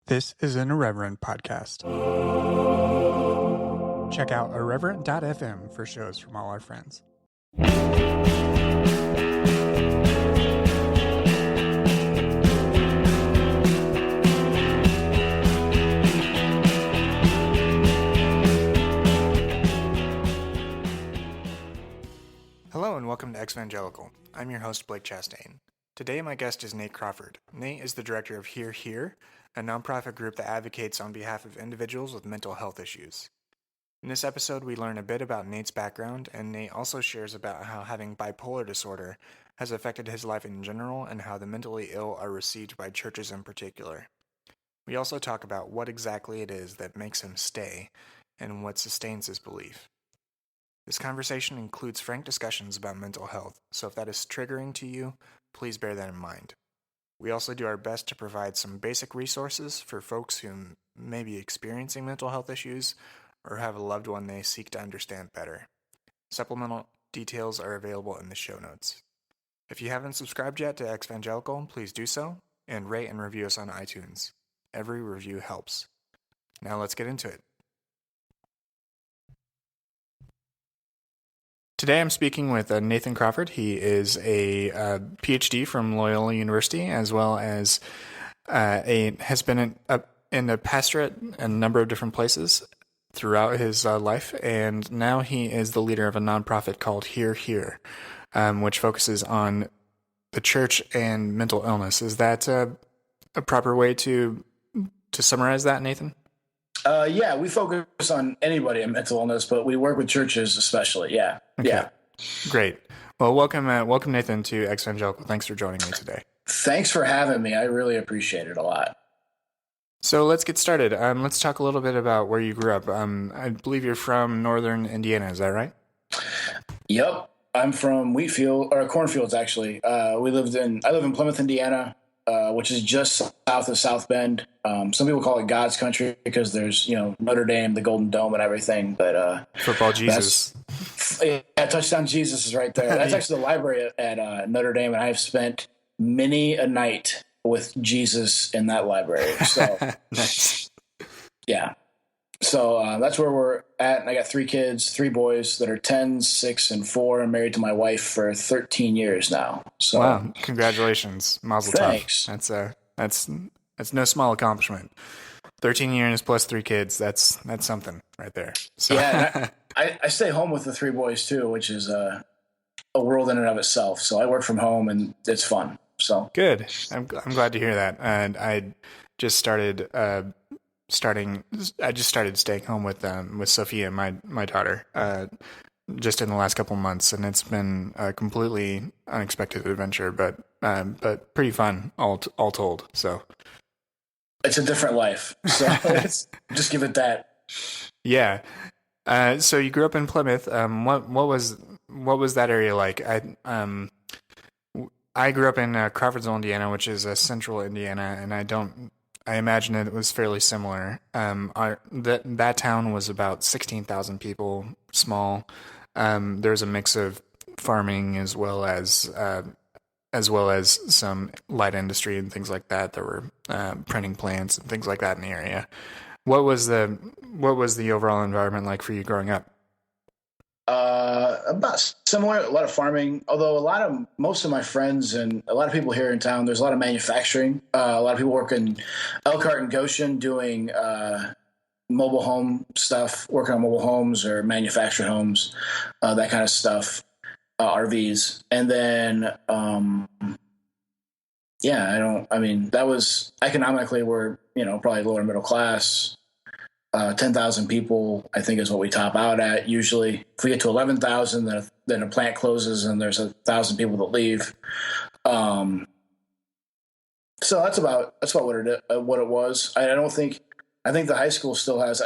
This is an Irreverent podcast. Check out irreverent.fm for shows from all our friends. Hello and welcome to Evangelical. I'm your host, Blake Chastain. Today my guest is Nate Crawford. Nate is the director of Here, a nonprofit group that advocates on behalf of individuals with mental health issues. In this episode, we learn a bit about Nate's background, and Nate also shares about how having bipolar disorder has affected his life in general and how the mentally ill are received by churches in particular. We also talk about what exactly it is that makes him stay and what sustains his belief. This conversation includes frank discussions about mental health, so if that is triggering to you, please bear that in mind. We also do our best to provide some basic resources for folks who may be experiencing mental health issues or have a loved one they seek to understand better. Supplemental details are available in the show notes. If you haven't subscribed yet to Evangelical, please do so, and rate and review us on iTunes. Every review helps. Now let's get into it. Today I'm speaking with Nathan Crawford. He is a PhD from Loyola University, as well as has been in the pastorate in a number of different places throughout his life, and now he is the leader of a nonprofit called Here, which focuses on the church and mental illness. Is that a proper way to summarize that, Nathan? Yeah, we focus on anybody in mental illness, but we work with churches especially. Yeah. Okay. Yeah. Great. Well, welcome Nathan to Evangelical. Thanks for joining me today. Thanks for having me. I really appreciate it a lot. So let's get started. Let's talk a little bit about where you grew up. I believe you're from northern Indiana. Is that right? Yep. I'm from cornfields, actually. I live in Plymouth, Indiana, which is just south of South Bend. Some people call it God's country because there's, Notre Dame, the Golden Dome and everything. But Football Jesus. Touchdown Jesus is right there. That's actually the library at Notre Dame, and I've spent many a night with Jesus in that library. So, Nice. Yeah. So that's where we're at. And I got 3 kids, 3 boys that are 10, 6, and 4. I'm married to my wife for 13 years now. So, wow! Congratulations, Mazel tov. Thanks. That's no small accomplishment. 13 years plus 3 kids. That's something right there. So. Yeah. I stay home with the 3 boys too, which is a world in and of itself. So I work from home and it's fun. So good. I'm glad to hear that. And I just started staying home with Sophia, my daughter, just in the last couple months, and it's been a completely unexpected adventure, but pretty fun all told. So it's a different life. So just give it that. Yeah. So you grew up in Plymouth. What was that area like? I grew up in Crawford, Indiana, which is central Indiana, and I imagine it was fairly similar. That town was about 16,000 people, small. There's a mix of farming as well as some light industry and things like that. There were printing plants and things like that in the area. What was the overall environment like for you growing up? About similar, a lot of farming, although most of my friends and a lot of people here in town, there's a lot of manufacturing. A lot of people work in Elkhart and Goshen doing mobile home stuff, working on mobile homes or manufactured homes, that kind of stuff, RVs. And then, that was economically we're, probably lower middle class. 10,000 people, I think, is what we top out at. Usually, if we get to 11,000, then a plant closes and there's 1,000 people that leave. So that's about what it was. I think the high school still has.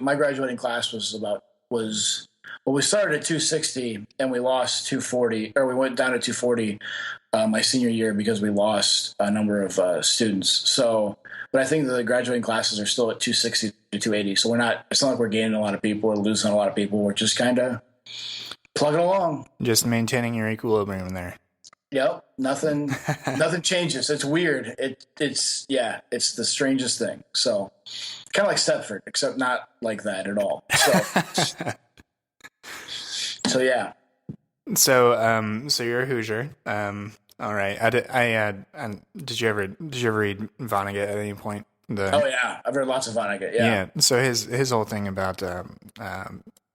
My graduating class was we started at 260 and we lost 240, or we went down to 240 my senior year because we lost a number of students. So. But I think the graduating classes are still at 260 to 280. So it's not like we're gaining a lot of people or losing a lot of people. We're just kind of plugging along. Just maintaining your equilibrium there. Yep. Nothing changes. It's weird. It's the strangest thing. So kind of like Stepford, except not like that at all. So yeah. So you're a Hoosier. All right. Did you ever read Vonnegut at any point? Oh yeah. I've read lots of Vonnegut. Yeah. Yeah. So his whole thing about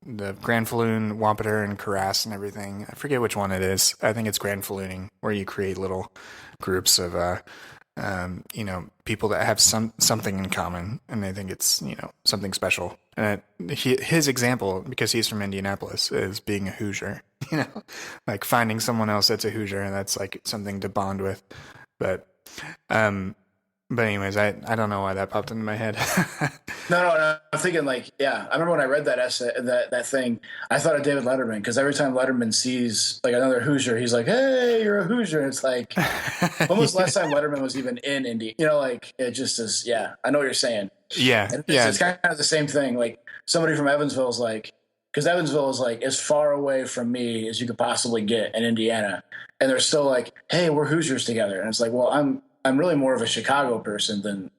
the Granfalloon, Wampiter, and Carras and everything. I forget which one it is. I think it's Granfallooning, where you create little groups of people that have something in common, and they think it's something special. And his example, because he's from Indianapolis, is being a Hoosier. Like finding someone else that's a Hoosier, and that's like something to bond with. But anyways, I don't know why that popped into my head. No. I'm thinking like, yeah. I remember when I read that essay, that thing. I thought of David Letterman because every time Letterman sees like another Hoosier, he's like, "Hey, you're a Hoosier." And it's like, when was the last time Letterman was even in Indy? Like it just is. Yeah, I know what you're saying. Yeah, It's kind of the same thing. Like somebody from Evansville is like, because Evansville is like as far away from me as you could possibly get in Indiana, and they're still like, "Hey, we're Hoosiers together," and it's like, well, I'm really more of a Chicago person than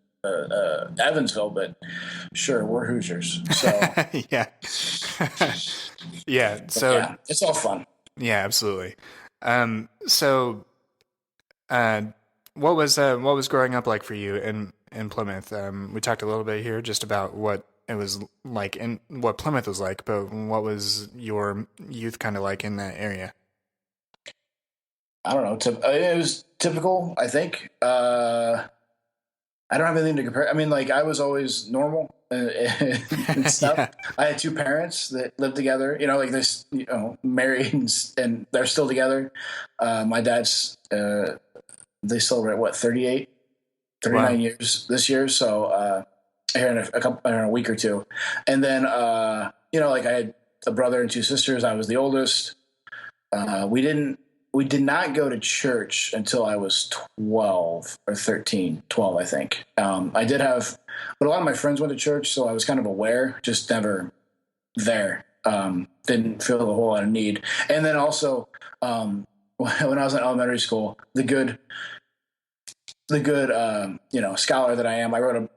Evansville, but sure, we're Hoosiers. So yeah, yeah. So yeah, it's all fun. Yeah, absolutely. So, what was growing up like for you in Plymouth? We talked a little bit here just about what it was like and what Plymouth was like, but what was your youth kind of like in that area? I don't know. It was typical, I think. I don't have anything to compare. I mean, like I was always normal and stuff. Yeah. I had two parents that lived together. Like this, married and they're still together. My dad's they celebrate what 39 Wow. years this year. So here in a week or two, and then like I had a brother and two sisters. I was the oldest. We did not go to church until I was 12 or 13, 12, I think. I did have, but a lot of my friends went to church, so I was kind of aware, just never there. Didn't feel a whole lot of need. And then also, when I was in elementary school, the good, scholar that I am, I wrote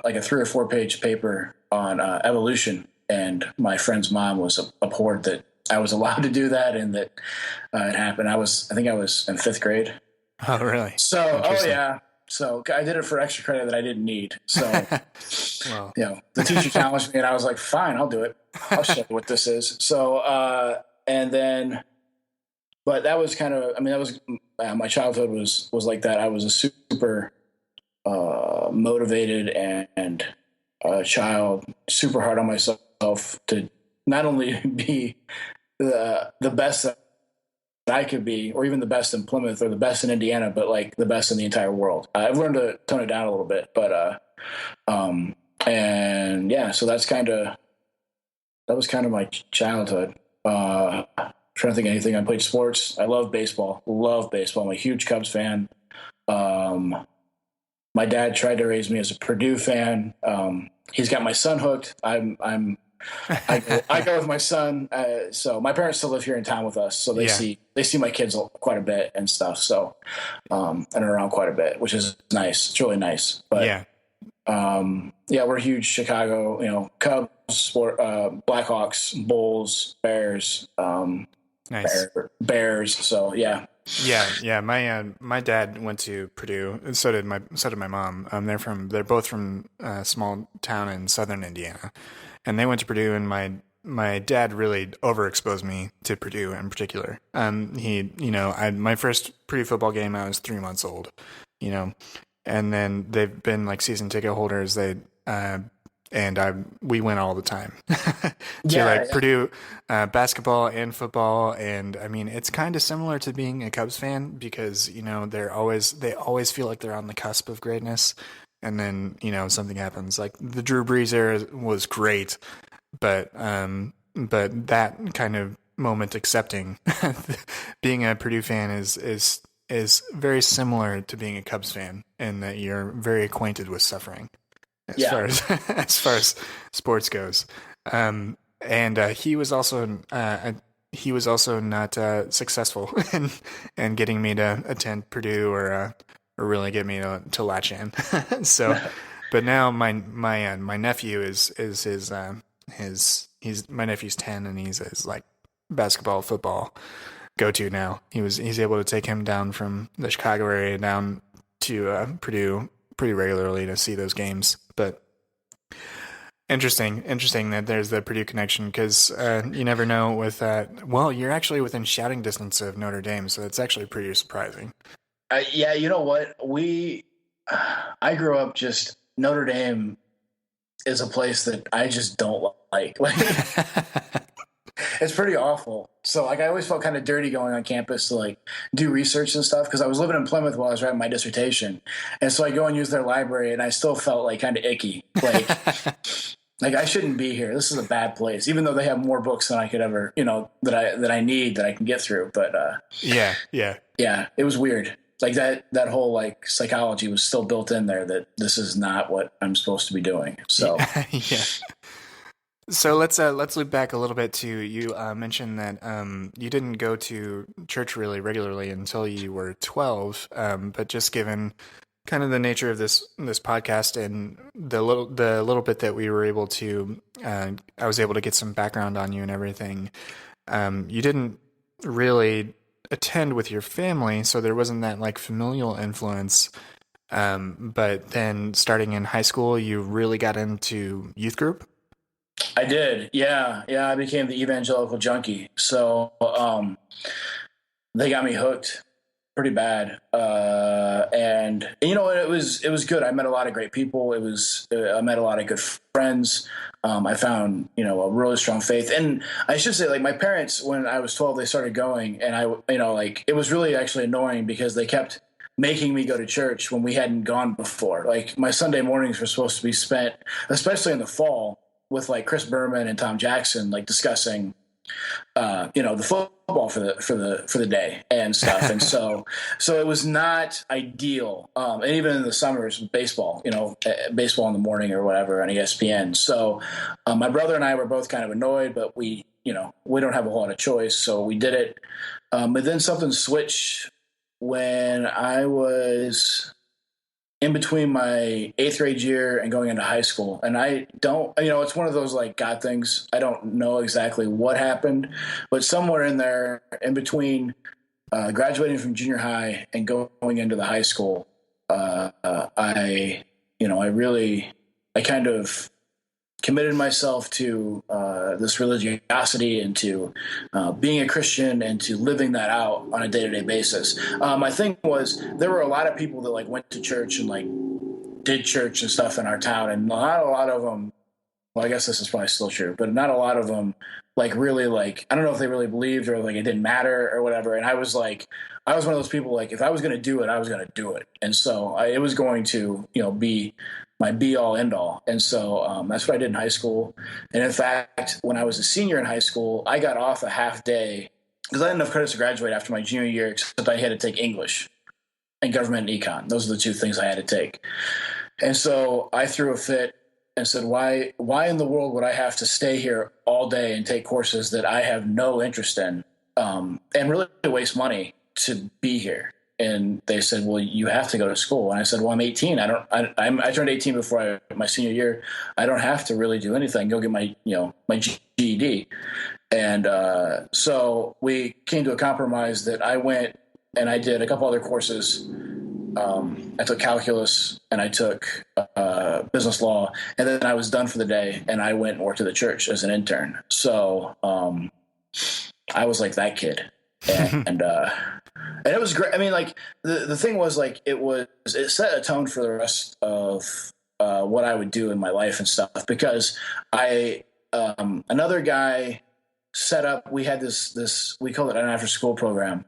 like a 3 or 4 page paper on evolution, and my friend's mom was abhorred that I was allowed to do that and that it happened. I think I was in 5th grade. Oh, really? So, oh yeah. So I did it for extra credit that I didn't need. So, Well, the teacher challenged me and I was like, fine, I'll do it. I'll show you what this is. So, and then, but that was kind of, that was, my childhood was like that. I was a super, motivated and child, super hard on myself to not only be the best that I could be, or even the best in Plymouth or the best in Indiana, but like the best in the entire world. I've learned to tone it down a little bit, but and yeah, so that was kind of my childhood. Trying to think of anything. I played sports. I love baseball. I'm a huge Cubs fan. My dad tried to raise me as a Purdue fan. He's got my son hooked. I go with my son. So my parents still live here in town with us, so they see my kids quite a bit and stuff. So and around quite a bit, which is nice. It's really nice. But we're huge Chicago. Cubs, Blackhawks, Bulls, Bears. nice. Bears. So yeah. Yeah. My dad went to Purdue, and so did my mom. They're both from a small town in southern Indiana, and they went to Purdue. And my dad really overexposed me to Purdue in particular. My first Purdue football game, I was 3 months old. And then they've been like season ticket holders. We went all the time to Purdue basketball and football, and it's kind of similar to being a Cubs fan because they always feel like they're on the cusp of greatness, and then something happens. Like the Drew Brees era was great, but that kind of moment accepting being a Purdue fan is very similar to being a Cubs fan in that you're very acquainted with suffering. As far as sports goes, and he was also he was also not successful in getting me to attend Purdue or really get me to latch in. So, but now my nephew is his he's my nephew's 10 and he's his like basketball football go to now. He's able to take him down from the Chicago area down to Purdue pretty regularly to see those games. But interesting that there's the Purdue connection because you never know with that. Well, you're actually within shouting distance of Notre Dame, so it's actually pretty surprising. Yeah, you know what? I grew up just Notre Dame is a place that I just don't like. Like it's pretty awful. So like I always felt kind of dirty going on campus to like do research and stuff because I was living in Plymouth while I was writing my dissertation, and so I go and use their library, and I still felt like kind of icky, like like I shouldn't be here. This is a bad place, even though they have more books than I could ever, that I need that I can get through. But yeah, it was weird. Like that whole like psychology was still built in there that this is not what I'm supposed to be doing. So yeah. So let's loop back a little bit to you mentioned that you didn't go to church really regularly until you were 12, but just given kind of the nature of this podcast and the little bit that we were able to I was able to get some background on you and everything. You didn't really attend with your family, so there wasn't that like familial influence. But then starting in high school, you really got into youth group. I did. Yeah. I became the evangelical junkie. So they got me hooked pretty bad. And you know, it was good. I met a lot of great people. I met a lot of good friends. I found, a really strong faith. And I should say, like, my parents, when I was 12, they started going, and it was really actually annoying because they kept making me go to church when we hadn't gone before. Like, my Sunday mornings were supposed to be spent, especially in the fall, with like Chris Berman and Tom Jackson, like discussing, the football for the day and stuff. And so it was not ideal. And even in the summers, baseball, baseball in the morning or whatever on ESPN. So my brother and I were both kind of annoyed, but we don't have a whole lot of choice. So we did it. But then something switched when I was in between my 8th grade year and going into high school. And I don't, it's one of those like God things. I don't know exactly what happened, but somewhere in there, in between graduating from junior high and going into the high school, I kind of committed myself to this religiosity and to being a Christian and to living that out on a day-to-day basis. My thing was there were a lot of people that like went to church and like did church and stuff in our town, and not a lot of them. Well, I guess this is probably still true, but not a lot of them like really like I don't know if they really believed or like it didn't matter or whatever. And I was one of those people like if I was going to do it, I was going to do it, and so it was going to be my be-all, end-all. And so that's what I did in high school. And in fact, when I was a senior in high school, I got off a half day because I had enough credits to graduate after my junior year, except I had to take English and government and econ. Those are the two things I had to take. And so I threw a fit and said, why in the world would I have to stay here all day and take courses that I have no interest in and really waste money to be here? And they said, well, you have to go to school. And I said, well, I'm 18. I turned 18 before my senior year. I don't have to really do anything. Go get my GED. And so we came to a compromise that I went and I did a couple other courses. I took calculus and I took business law, and then I was done for the day. And I went and worked at the church as an intern. So I was like that kid, and it was great. I mean, like the thing was like it set a tone for the rest of what I would do in my life and stuff, because another guy set up. We had this we called it an after school program.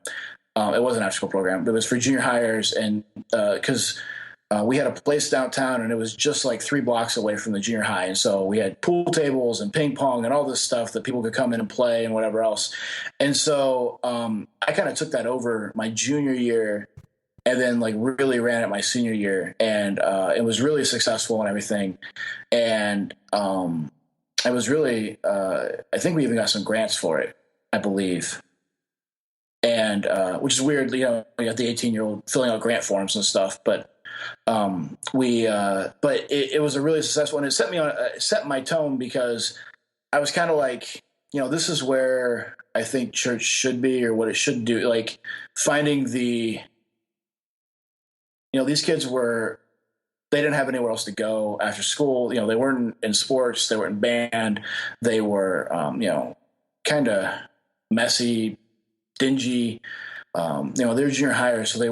It was an after school program, but it was for junior hires, and because we had a place downtown, and it was just like 3 blocks away from the junior high, and so we had pool tables and ping pong and all this stuff that people could come in and play and whatever else. And so I kind of took that over my junior year, and then like really ran it my senior year, and it was really successful and everything. And I was really I think we even got some grants for it. I believe. And which is weird, we got the 18-year-old filling out grant forms and stuff, but it was a really successful, and it set my tone, because I was kind of like, this is where I think church should be, or what it should do. Like, finding these kids they didn't have anywhere else to go after school. They weren't in sports, they weren't in band, they were, kind of messy, dingy. They were junior hires, so there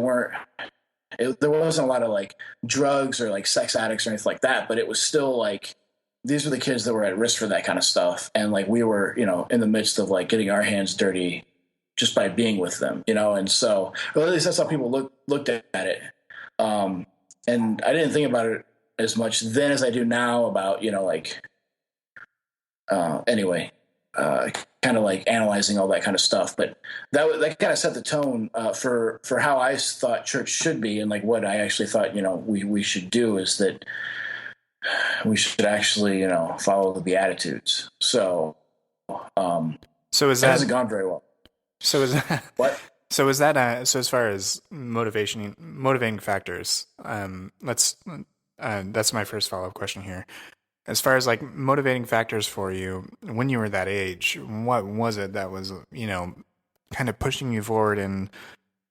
wasn't a lot of like drugs or like sex addicts or anything like that, but it was still like, these were the kids that were at risk for that kind of stuff. And like, we were, in the midst of like getting our hands dirty just by being with them, and so, or at least that's how people looked at it. And I didn't think about it as much then as I do now about, anyway, kind of like analyzing all that kind of stuff. But that kind of set the tone for how I thought church should be, and like what I actually thought, we should do, is that we should actually, follow the Beatitudes. So that hasn't gone very well. So is that what? So is that so as far as motivating factors? That's my first follow-up question here. As far as like motivating factors for you when you were that age, what was it that was, kind of pushing you forward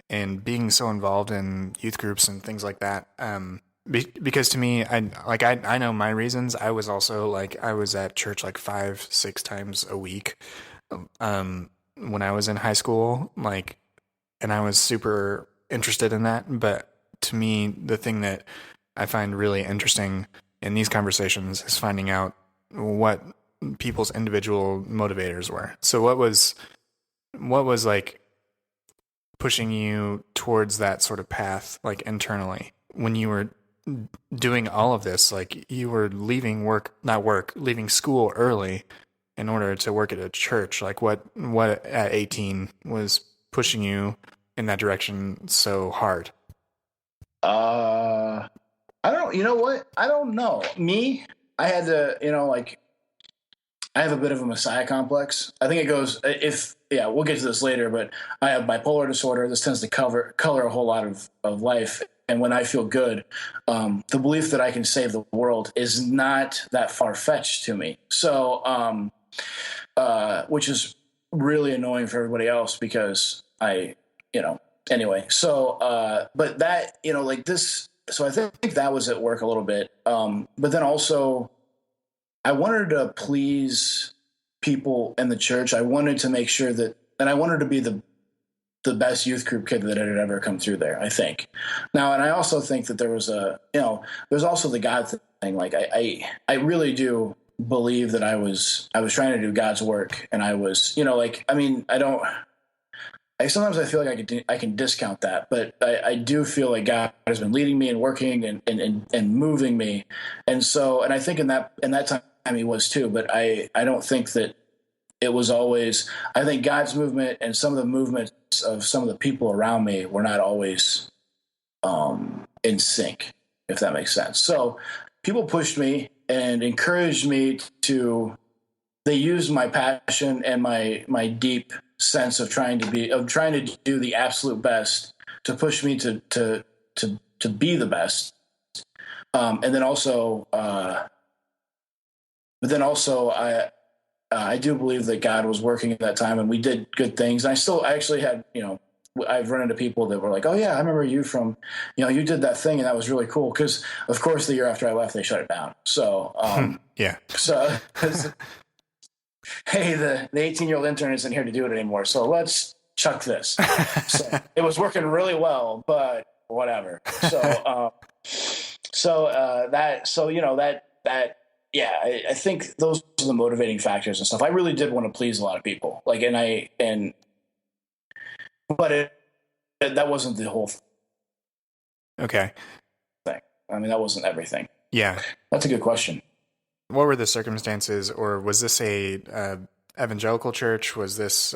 and being so involved in youth groups and things like that? Because to me, I know my reasons. I was also like, I was at church like 5-6 times a week, when I was in high school, like, and I was super interested in that. But to me, the thing that I find really interesting in these conversations is finding out what people's individual motivators were. So what was like pushing you towards that sort of path, like internally, when you were doing all of this? Like, you were leaving school early in order to work at a church. Like, what at 18 was pushing you in that direction so hard? I don't, you know what? I don't know. I had to, I have a bit of a messiah complex. I think it goes, we'll get to this later, but I have bipolar disorder. This tends to color a whole lot of life. And when I feel good, the belief that I can save the world is not that far-fetched to me. So, which is really annoying for everybody else, because anyway. So, but that, like this, so I think that was at work a little bit. But then also, I wanted to please people in the church. I wanted to make sure and I wanted to be the best youth group kid that had ever come through there, I think. Now, and I also think that there was there's also the God thing. Like, I really do believe that I was trying to do God's work, and I was, sometimes I feel like I can discount that, but I do feel like God has been leading me and working and moving me. And so, and I think in that time he was too, but I don't think that it was always. I think God's movement and some of the movements of some of the people around me were not always in sync, if that makes sense. So people pushed me and encouraged me they used my passion and my deep sense of trying to do the absolute best to push me to be the best. And then also, I do believe that God was working at that time, and we did good things. And I actually had, I've run into people that were like, "Oh yeah, I remember you from, you did that thing, and that was really cool." Because of course, the year after I left, they shut it down. So, yeah. So, hey, the 18-year-old intern isn't here to do it anymore, so let's chuck this. So it was working really well, but whatever. So, I think those are the motivating factors and stuff. I really did want to please a lot of people, like, but that wasn't the whole thing. Okay. I mean, that wasn't everything. Yeah. That's a good question. What were the circumstances, or was this a evangelical church? Was this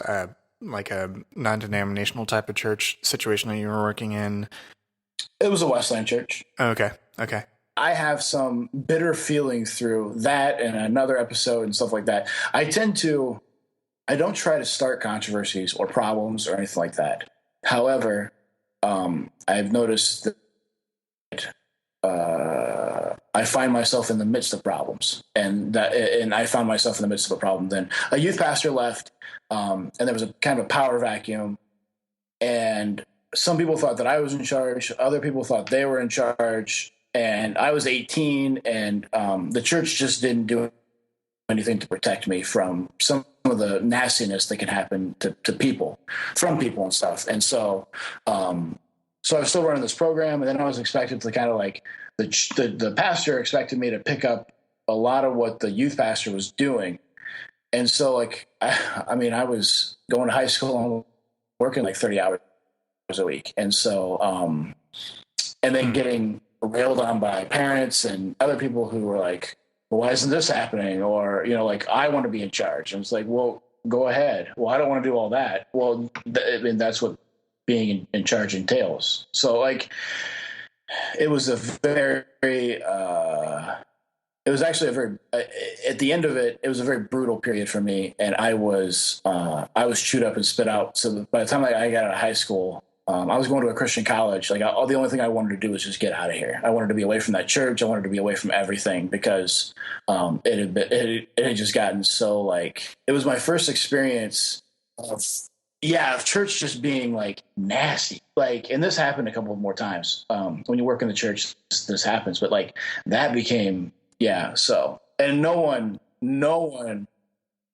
like a non-denominational type of church situation that you were working in? It was a Westland church. Oh, okay. I have some bitter feelings through that and another episode and stuff like that. I tend to I don't try to start controversies or problems or anything like that. However, I've noticed that I find myself in the midst of problems, and I found myself in the midst of a problem. Then a youth pastor left, and there was a kind of a power vacuum, and some people thought that I was in charge. Other people thought they were in charge, and I was 18, and the church just didn't do anything to protect me from some of the nastiness that can happen to people, from people and stuff. And so, so I was still running this program, and then I was expected to kind of like the pastor expected me to pick up a lot of what the youth pastor was doing. And so, like, I mean, I was going to high school and working like 30 hours a week. And so, and then getting railed on by parents and other people who were like, well, why isn't this happening? Or, you know, like, I want to be in charge. And it's like, well, go ahead. Well, I don't want to do all that. Well, I mean, that's what being in charge entails. So, like, it was a very, it was actually a very, at the end of it, it was a very brutal period for me. And I was chewed up and spit out. So by the time I got out of high school, I was going to a Christian college. Like, the only thing I wanted to do was just get out of here. I wanted to be away from that church. I wanted to be away from everything because it had just gotten so, like, it was my first experience of church just being like nasty. Like, and this happened a couple more times. When you work in the church, this happens. But like that became So, and no one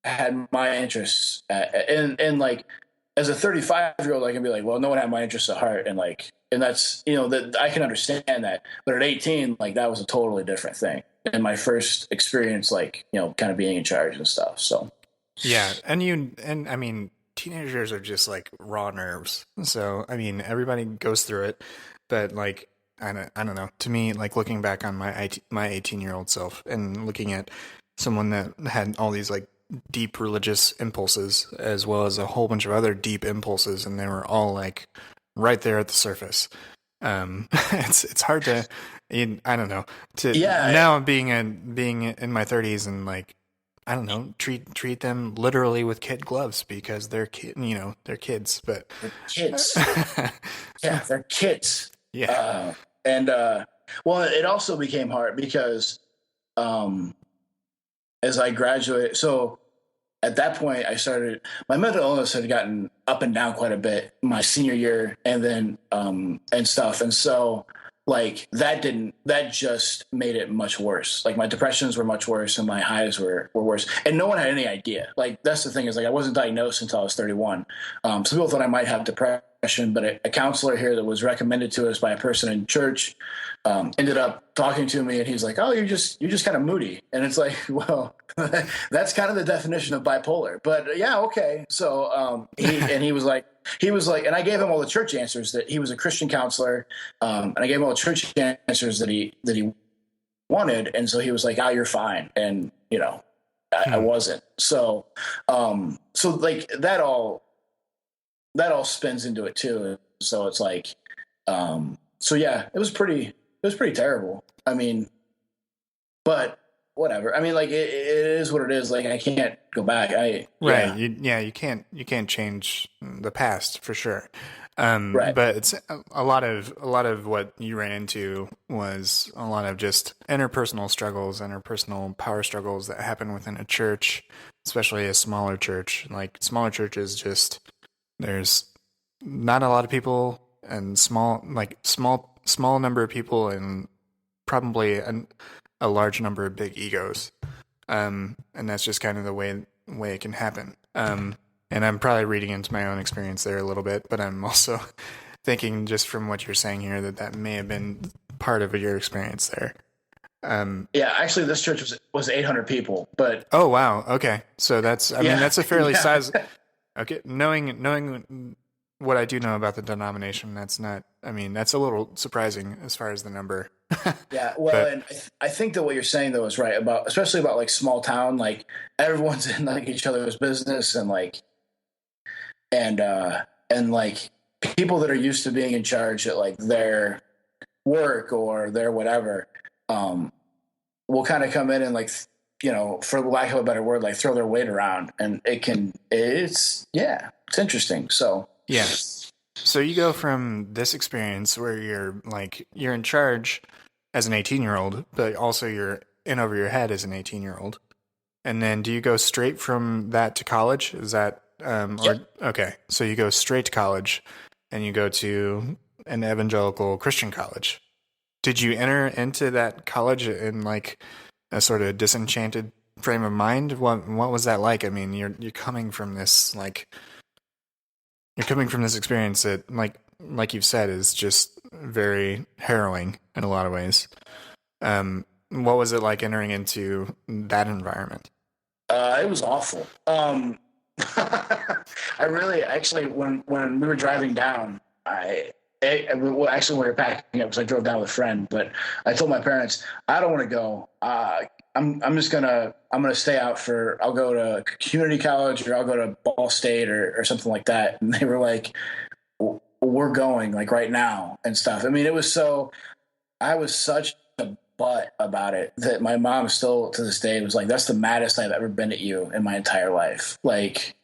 had my interests, and like, as a 35-year-old, I can be like, well, no one had my interests at heart. And like, and that's, you know, that I can understand that. But at 18, like, that was a totally different thing. And my first experience, like, you know, kind of being in charge and stuff. So, Yeah. And I mean, teenagers are just like raw nerves. So, I mean, everybody goes through it, but like, I don't know. To me, like, looking back on my 18-year-old self and looking at someone that had all these like deep religious impulses as well as a whole bunch of other deep impulses, and they were all like right there at the surface. It's hard to, I don't know, now being in my 30s and like, I don't know, treat them literally with kid gloves because they're they're kids, but they're kids. Yeah, they're kids. Yeah. Well, it also became hard because as I graduated, so at that point, my mental illness had gotten up and down quite a bit my senior year, and then and stuff. And so, like, that just made it much worse. Like, my depressions were much worse and my highs were worse. And no one had any idea. Like, that's the thing, is like, I wasn't diagnosed until I was 31. Some people thought I might have depression, but a counselor here that was recommended to us by a person in church ended up talking to me, and he's like, oh, you're just kind of moody. And it's like, well, that's kind of the definition of bipolar, but yeah. Okay. So, he was like, and I gave him all the church answers. That he was a Christian counselor. And I gave him all the church answers that he wanted. And so he was like, oh, you're fine. And, you know, I wasn't. So, so like that all spins into it too. So it's like, so yeah, it was pretty terrible. I mean, but whatever. I mean, like, it is what it is. Like, I can't go back. You can't change the past for sure. Right. But it's a lot of what you ran into was a lot of just interpersonal struggles, interpersonal power struggles that happen within a church, especially a smaller church. Like, smaller churches, just there's not a lot of people, and small number of people, and probably a large number of big egos. And that's just kind of the way it can happen. And I'm probably reading into my own experience there a little bit, but I'm also thinking, just from what you're saying here, that may have been part of your experience there. Yeah, actually, this church was 800 people, but oh wow, okay, so that's I mean, that's a fairly size. Okay, knowing what I do know about the denomination, that's not. I mean, that's a little surprising as far as the number. Yeah, well, and I think that what you're saying though is right, especially about like small town, like everyone's in like each other's business, and like and like people that are used to being in charge at like their work or their whatever will kind of come in and like for lack of a better word, like throw their weight around, and it's interesting. So Yeah. So you go from this experience where you're in charge as an 18-year-old, but also you're in over your head as an 18-year-old. And then do you go straight from that to college? Is that yep. or okay. So you go straight to college and you go to an evangelical Christian college. Did you enter into that college in like a sort of disenchanted frame of mind? What was that like? I mean, you're coming from this experience that like you've said is just very harrowing in a lot of ways. What was it like entering into that environment? It was awful. I really actually when we were driving down, well, actually we were packing up because I drove down with a friend. But I told my parents I don't want to go. I'm gonna stay out for. I'll go to community college or I'll go to Ball State or something like that. And they were like, "We're going like right now and stuff." I mean, it was so. I was such a butt about it that my mom still to this day was like, "That's the maddest I've ever been at you in my entire life." Like,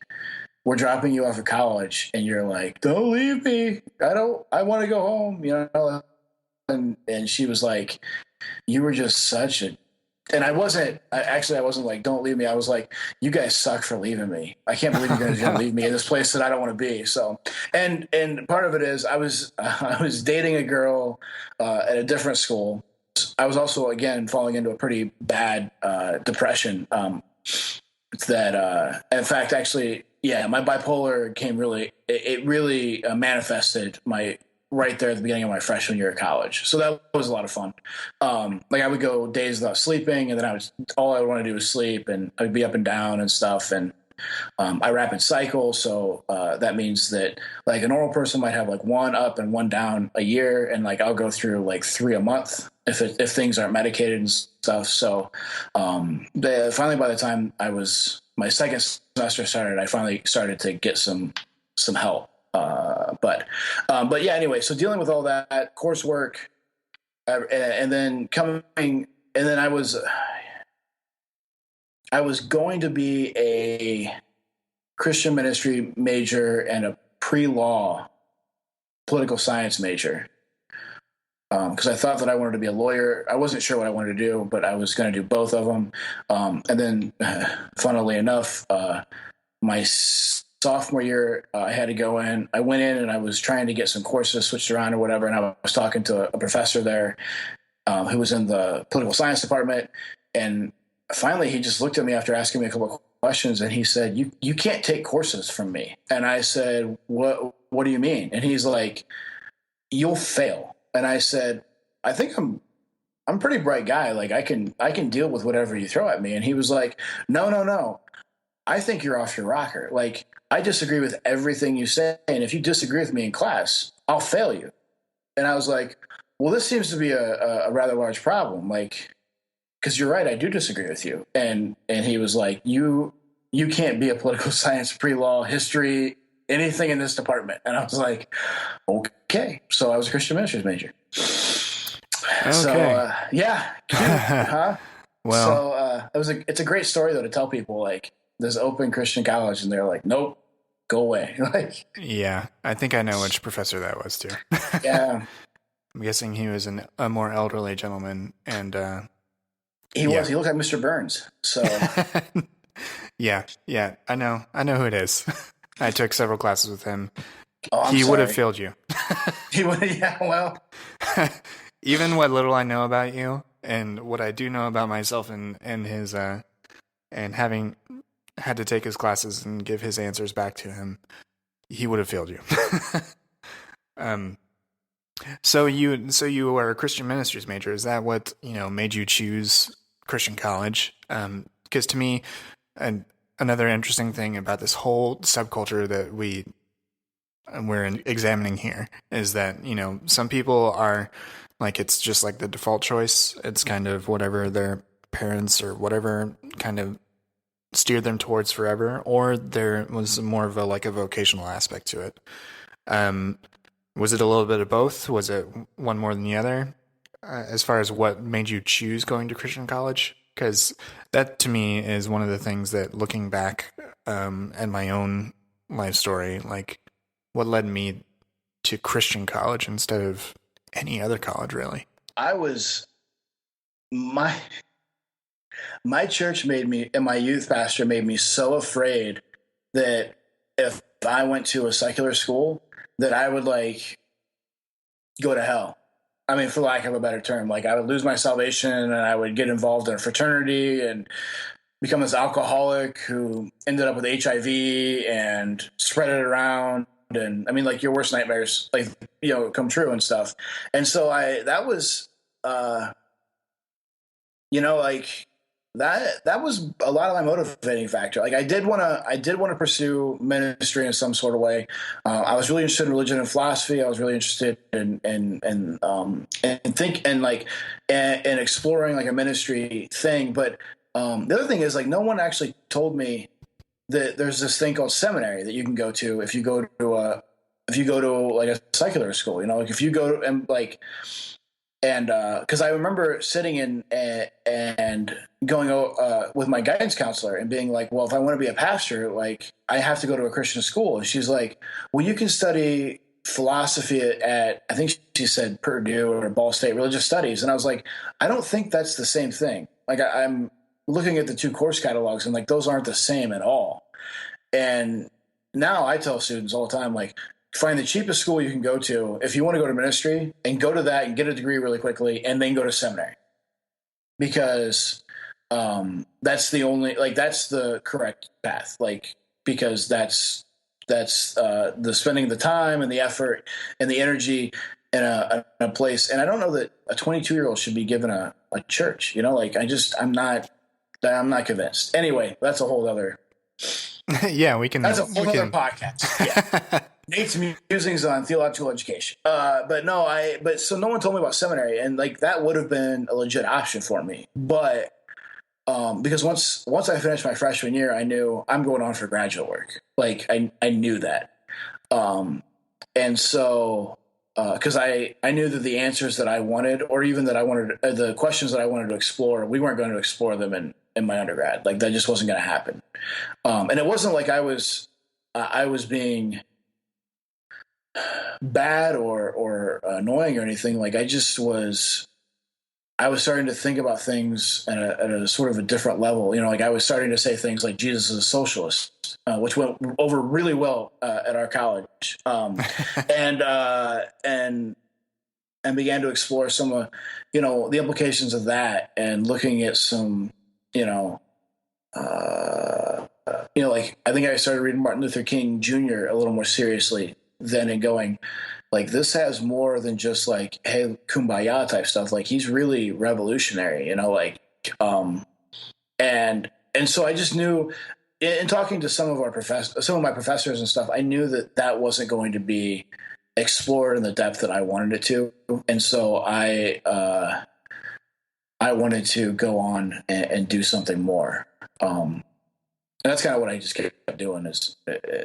we're dropping you off at college, and you're like, "Don't leave me. I want to go home." And she was like, "You were just such a." And I wasn't like, "Don't leave me." I was like, "You guys suck for leaving me. I can't believe you guys are going to leave me in this place that I don't want to be." So, and part of it is I was dating a girl at a different school. I was also again falling into a pretty bad depression. In fact, actually, yeah, my bipolar it really manifested my right there at the beginning of my freshman year of college. So that was a lot of fun. Like I would go days without sleeping, and then all I would want to do was sleep, and I'd be up and down and stuff. And I rapid cycle, so that means that like a normal person might have like one up and one down a year, and like I'll go through like 3 a month if things aren't medicated and stuff. So finally, by the time my second semester started, I finally started to get some help. But yeah, anyway, so dealing with all that coursework, and then I was going to be a Christian ministry major and a pre-law political science major because I thought that I wanted to be a lawyer. I wasn't sure what I wanted to do, but I was going to do both of them. And then, funnily enough, my sophomore year, I had to go in. I went in and I was trying to get some courses switched around or whatever, and I was talking to a professor there who was in the political science department, and finally he just looked at me after asking me a couple of questions, and he said, "You can't take courses from me." And I said, "What do you mean?" And he's like, "You'll fail." And I said, "I think I'm a pretty bright guy. Like I can deal with whatever you throw at me." And he was like, "No. I think you're off your rocker. Like I disagree with everything you say, and if you disagree with me in class, I'll fail you." And I was like, "Well, this seems to be a rather large problem. Like, because you're right, I do disagree with you." And he was like, "You can't be a political science, pre-law, history, anything in this department." And I was like, "Okay." So I was a Christian ministries major. Okay. So yeah, cute, huh? Well, So it's a great story though to tell people like this open Christian college, and they're like, "Nope, go away." Like, yeah, I think I know which professor that was too. yeah, I'm guessing he was a more elderly gentleman, and he was. He looked like Mr. Burns. So yeah, I know who it is. I took several classes with him. I'm He would have sorry. failed you. He would. Yeah, well, Even what little I know about you and what I do know about myself and his and having had to take his classes and give his answers back to him, he would have failed you. um so you were a Christian ministries major. Is that what, made you choose Christian college? Because to me, another interesting thing about this whole subculture that we're examining here is that, some people are like, it's just like the default choice. It's kind of whatever their parents or whatever kind of steered them towards forever, or there was more of a vocational aspect to it. Was it a little bit of both? Was it one more than the other? As far as what made you choose going to Christian college? Because that to me is one of the things that, looking back at my own life story, like what led me to Christian college instead of any other college, really. I was my my church made me, and my youth pastor made me so afraid that if I went to a secular school, that I would like go to hell. I mean, for lack of a better term, like I would lose my salvation and I would get involved in a fraternity and become this alcoholic who ended up with HIV and spread it around. And I mean, like your worst nightmares, like, come true and stuff. And so that was, like that was a lot of my motivating factor. Like I did want to pursue ministry in some sort of way. I was really interested in religion and philosophy. I was really interested in exploring like a ministry thing. But the other thing is, like, no one actually told me that there's this thing called seminary that you can go to if you go to like a secular school. Like if you go to, and like. And because I remember sitting in and going with my guidance counselor and being like, well, if I want to be a pastor, like I have to go to a Christian school. And she's like, well, you can study philosophy at I think she said Purdue or Ball State Religious Studies. And I was like, I don't think that's the same thing. Like I'm looking at the two course catalogs and like those aren't the same at all. And now I tell students all the time, like, find the cheapest school you can go to if you want to go to ministry, and go to that and get a degree really quickly and then go to seminary, because that's the correct path, like, because that's the spending the time and the effort and the energy in a place. And I don't know that a 22-year-old should be given a church, like I'm not convinced. Anyway, that's a whole other Yeah, we can. That's a whole other podcast. Yeah. Nate's musings on theological education. But so no one told me about seminary, and like that would have been a legit option for me. But because once I finished my freshman year, I knew I'm going on for graduate work. Like I knew that. And so because I knew that the answers that I wanted, or even that I wanted, the questions that I wanted to explore, we weren't going to explore them in my undergrad. Like that just wasn't going to happen. And it wasn't like I was being bad or annoying or anything. Like I was starting to think about things at a sort of a different level. Like I was starting to say things like Jesus is a socialist, which went over really well at our college, and began to explore some of the implications of that, and looking at some like I think I started reading Martin Luther King Jr. a little more seriously then, and going like, this has more than just like, hey, kumbaya type stuff. Like he's really revolutionary, and so I just knew, in talking to some of my professors and stuff, I knew that wasn't going to be explored in the depth that I wanted it to. And so I wanted to go on and do something more. And that's kind of what I just kept doing and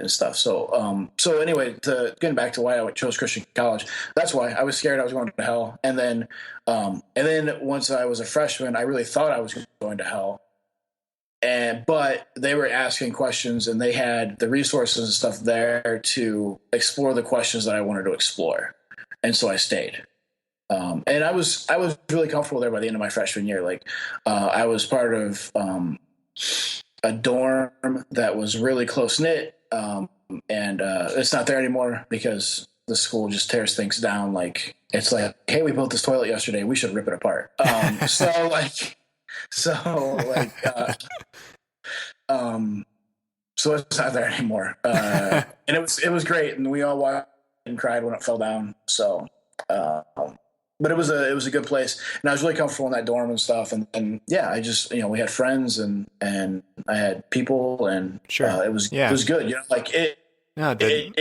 stuff. So anyway, getting back to why I chose Christian college, that's why I was scared I was going to hell. And then once I was a freshman, I really thought I was going to hell. But they were asking questions, and they had the resources and stuff there to explore the questions that I wanted to explore. And so I stayed. And I was really comfortable there by the end of my freshman year. Like I was part of a dorm that was really close knit, and it's not there anymore because the school just tears things down. Like it's like, hey, we built this toilet yesterday, we should rip it apart. So it's not there anymore. And it was great, and we all watched and cried when it fell down. So but it was a good place, and I was really comfortable in that dorm and stuff. And yeah, I just, we had friends and I had people, and sure. It was good. Like it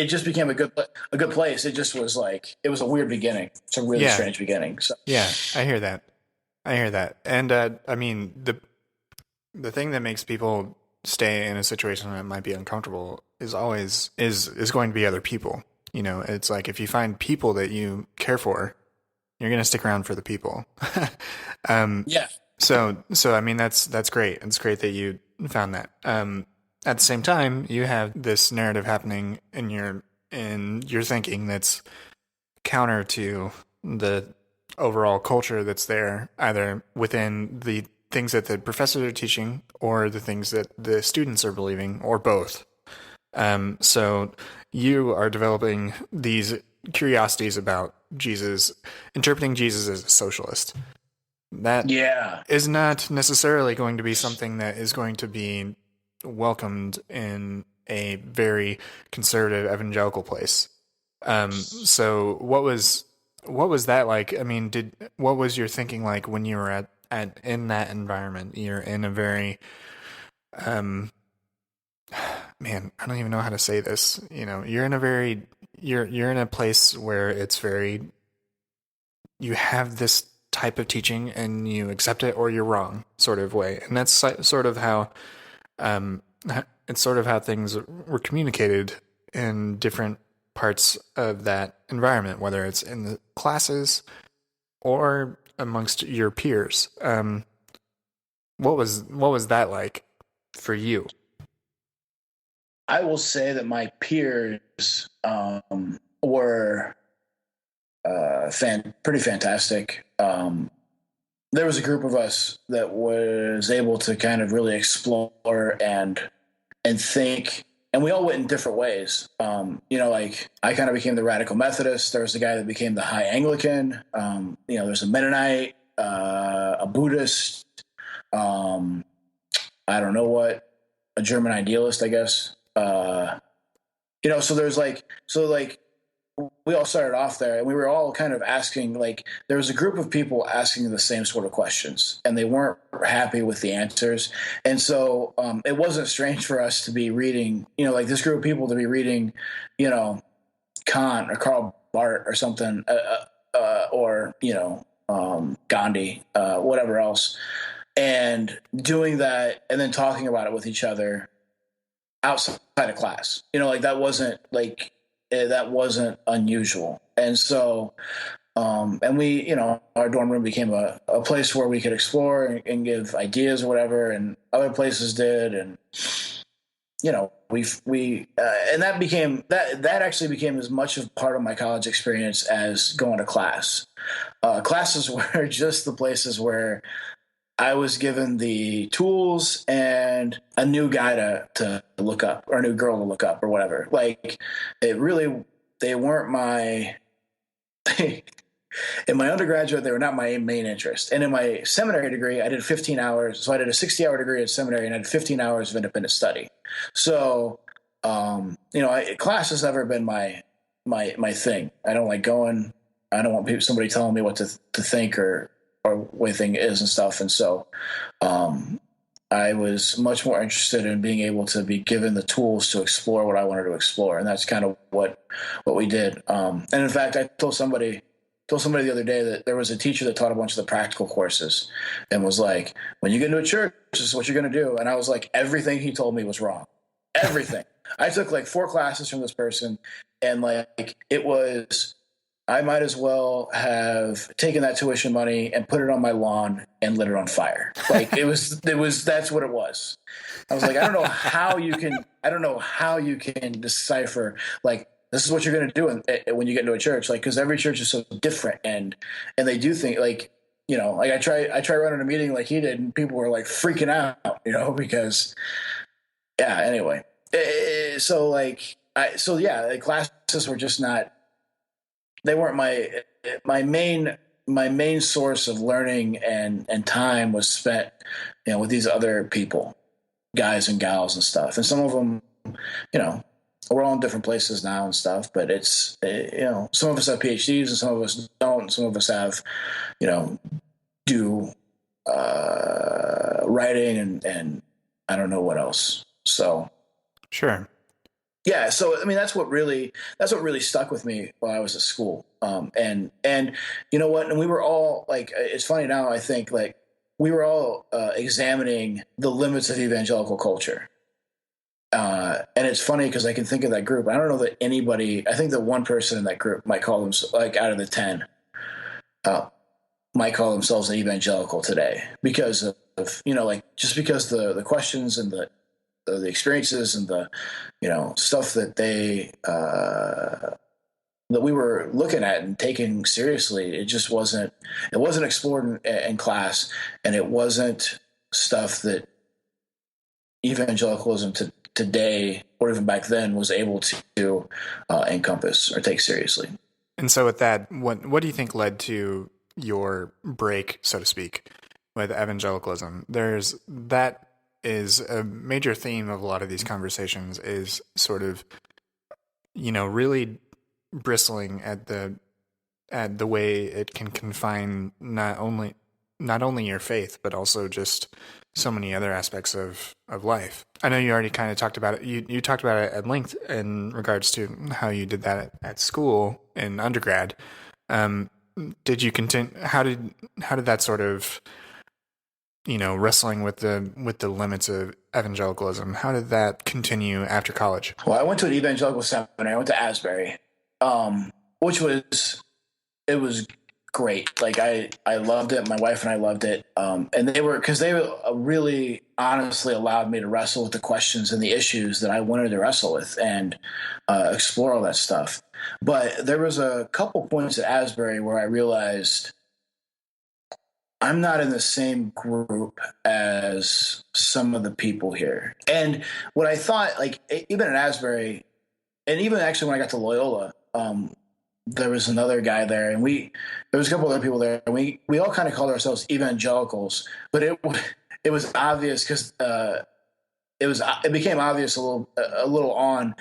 just became a good place. It just was like, it was a weird beginning. It's a really strange beginning. So yeah, I hear that. And I mean, the thing that makes people stay in a situation that might be uncomfortable is always going to be other people. It's like, if you find people that you care for, you're going to stick around for the people. Yeah. So I mean, that's great. It's great that you found that. At the same time, you have this narrative happening in your thinking that's counter to the overall culture that's there, either within the things that the professors are teaching or the things that the students are believing, or both. So you are developing these curiosities about Jesus, interpreting Jesus as a socialist. That Yeah. is not necessarily going to be something that is going to be welcomed in a very conservative evangelical place. So what was that like? I mean, what was your thinking like when you were at in that environment? You're in a very um man, I don't even know how to say this. You know, you're in a very you're in a place where it's very you have this type of teaching and you accept it or you're wrong sort of way. And that's sort of how um it's sort of how things were communicated in different parts of that environment, whether it's in the classes or amongst your peers. What was that like for you? I will say that my peers were pretty fantastic. There was a group of us that was able to kind of really explore and think, and we all went in different ways. Like I kind of became the radical Methodist. There was a guy that became the high Anglican. There's a Mennonite, a Buddhist. I don't know what, a German idealist, I guess. So we all started off there and we were all kind of asking, like, there was a group of people asking the same sort of questions and they weren't happy with the answers. And so it wasn't strange for us to be reading, like this group of people to be reading, Kant or Karl Barth or something, or Gandhi, whatever else, and doing that and then talking about it with each other outside of class. That wasn't unusual. And so and we, our dorm room became a place where we could explore and give ideas or whatever, and other places did. And and that actually became as much of part of my college experience as going to class. Classes were just the places where I was given the tools and a new guy to look up, or a new girl to look up, or whatever. Like, they weren't my, in my undergraduate, they were not my main interest. And in my seminary degree, I did 15 hours. So I did a 60-hour degree at seminary and I had 15 hours of independent study. So, class has never been my thing. I don't like going. I don't want somebody telling me what to think or way thing is and stuff. And so I was much more interested in being able to be given the tools to explore what I wanted to explore. And that's kind of what we did. And in fact, I told somebody the other day that there was a teacher that taught a bunch of the practical courses and was like, when you get into a church, this is what you're going to do. And I was like, everything he told me was wrong. Everything. I took like 4 classes from this person, and like I might as well have taken that tuition money and put it on my lawn and lit it on fire. Like that's what it was. I was like, I don't know how you can decipher, like, this is what you're going to do when you get into a church. Like, cause every church is so different and they do think like, like I try running a meeting like he did and people were like freaking out, because anyway. The classes were just not, they weren't my main source of learning, and time was spent, with these other people, guys and gals and stuff. And some of them, we're all in different places now and stuff, but it's, some of us have PhDs and some of us don't. Some of us have, do writing and I don't know what else. So. Sure. Yeah, so I mean that's what really stuck with me while I was at school. And you know what? And we were all like, it's funny now. I think like we were all examining the limits of evangelical culture. And it's funny because I can think of that group. I don't know that anybody. I think that one person in that group might call them, like, out of the 10, might call themselves an evangelical today because of, like just because the questions and the experiences and the, stuff that that we were looking at and taking seriously. It wasn't explored in class, and it wasn't stuff that evangelicalism today or even back then was able to encompass or take seriously. And so with that, what do you think led to your break, so to speak, with evangelicalism? That is a major theme of a lot of these conversations, is sort of, really bristling at the way it can confine not only your faith, but also just so many other aspects of life. I know you already kind of talked about it. You talked about it at length in regards to how you did that at school in undergrad. Did you continue? How did that sort of, wrestling with the limits of evangelicalism, how did that continue after college? Well, I went to an evangelical seminary. I went to Asbury, which it was great. Like I loved it. My wife and I loved it. And they really honestly allowed me to wrestle with the questions and the issues that I wanted to wrestle with and explore all that stuff. But there was a couple points at Asbury where I realized I'm not in the same group as some of the people here. And what I thought, like, even at Asbury, and even actually when I got to Loyola, there was another guy there, and there was a couple other people there, and we all kind of called ourselves evangelicals, but it was obvious because it became obvious a little on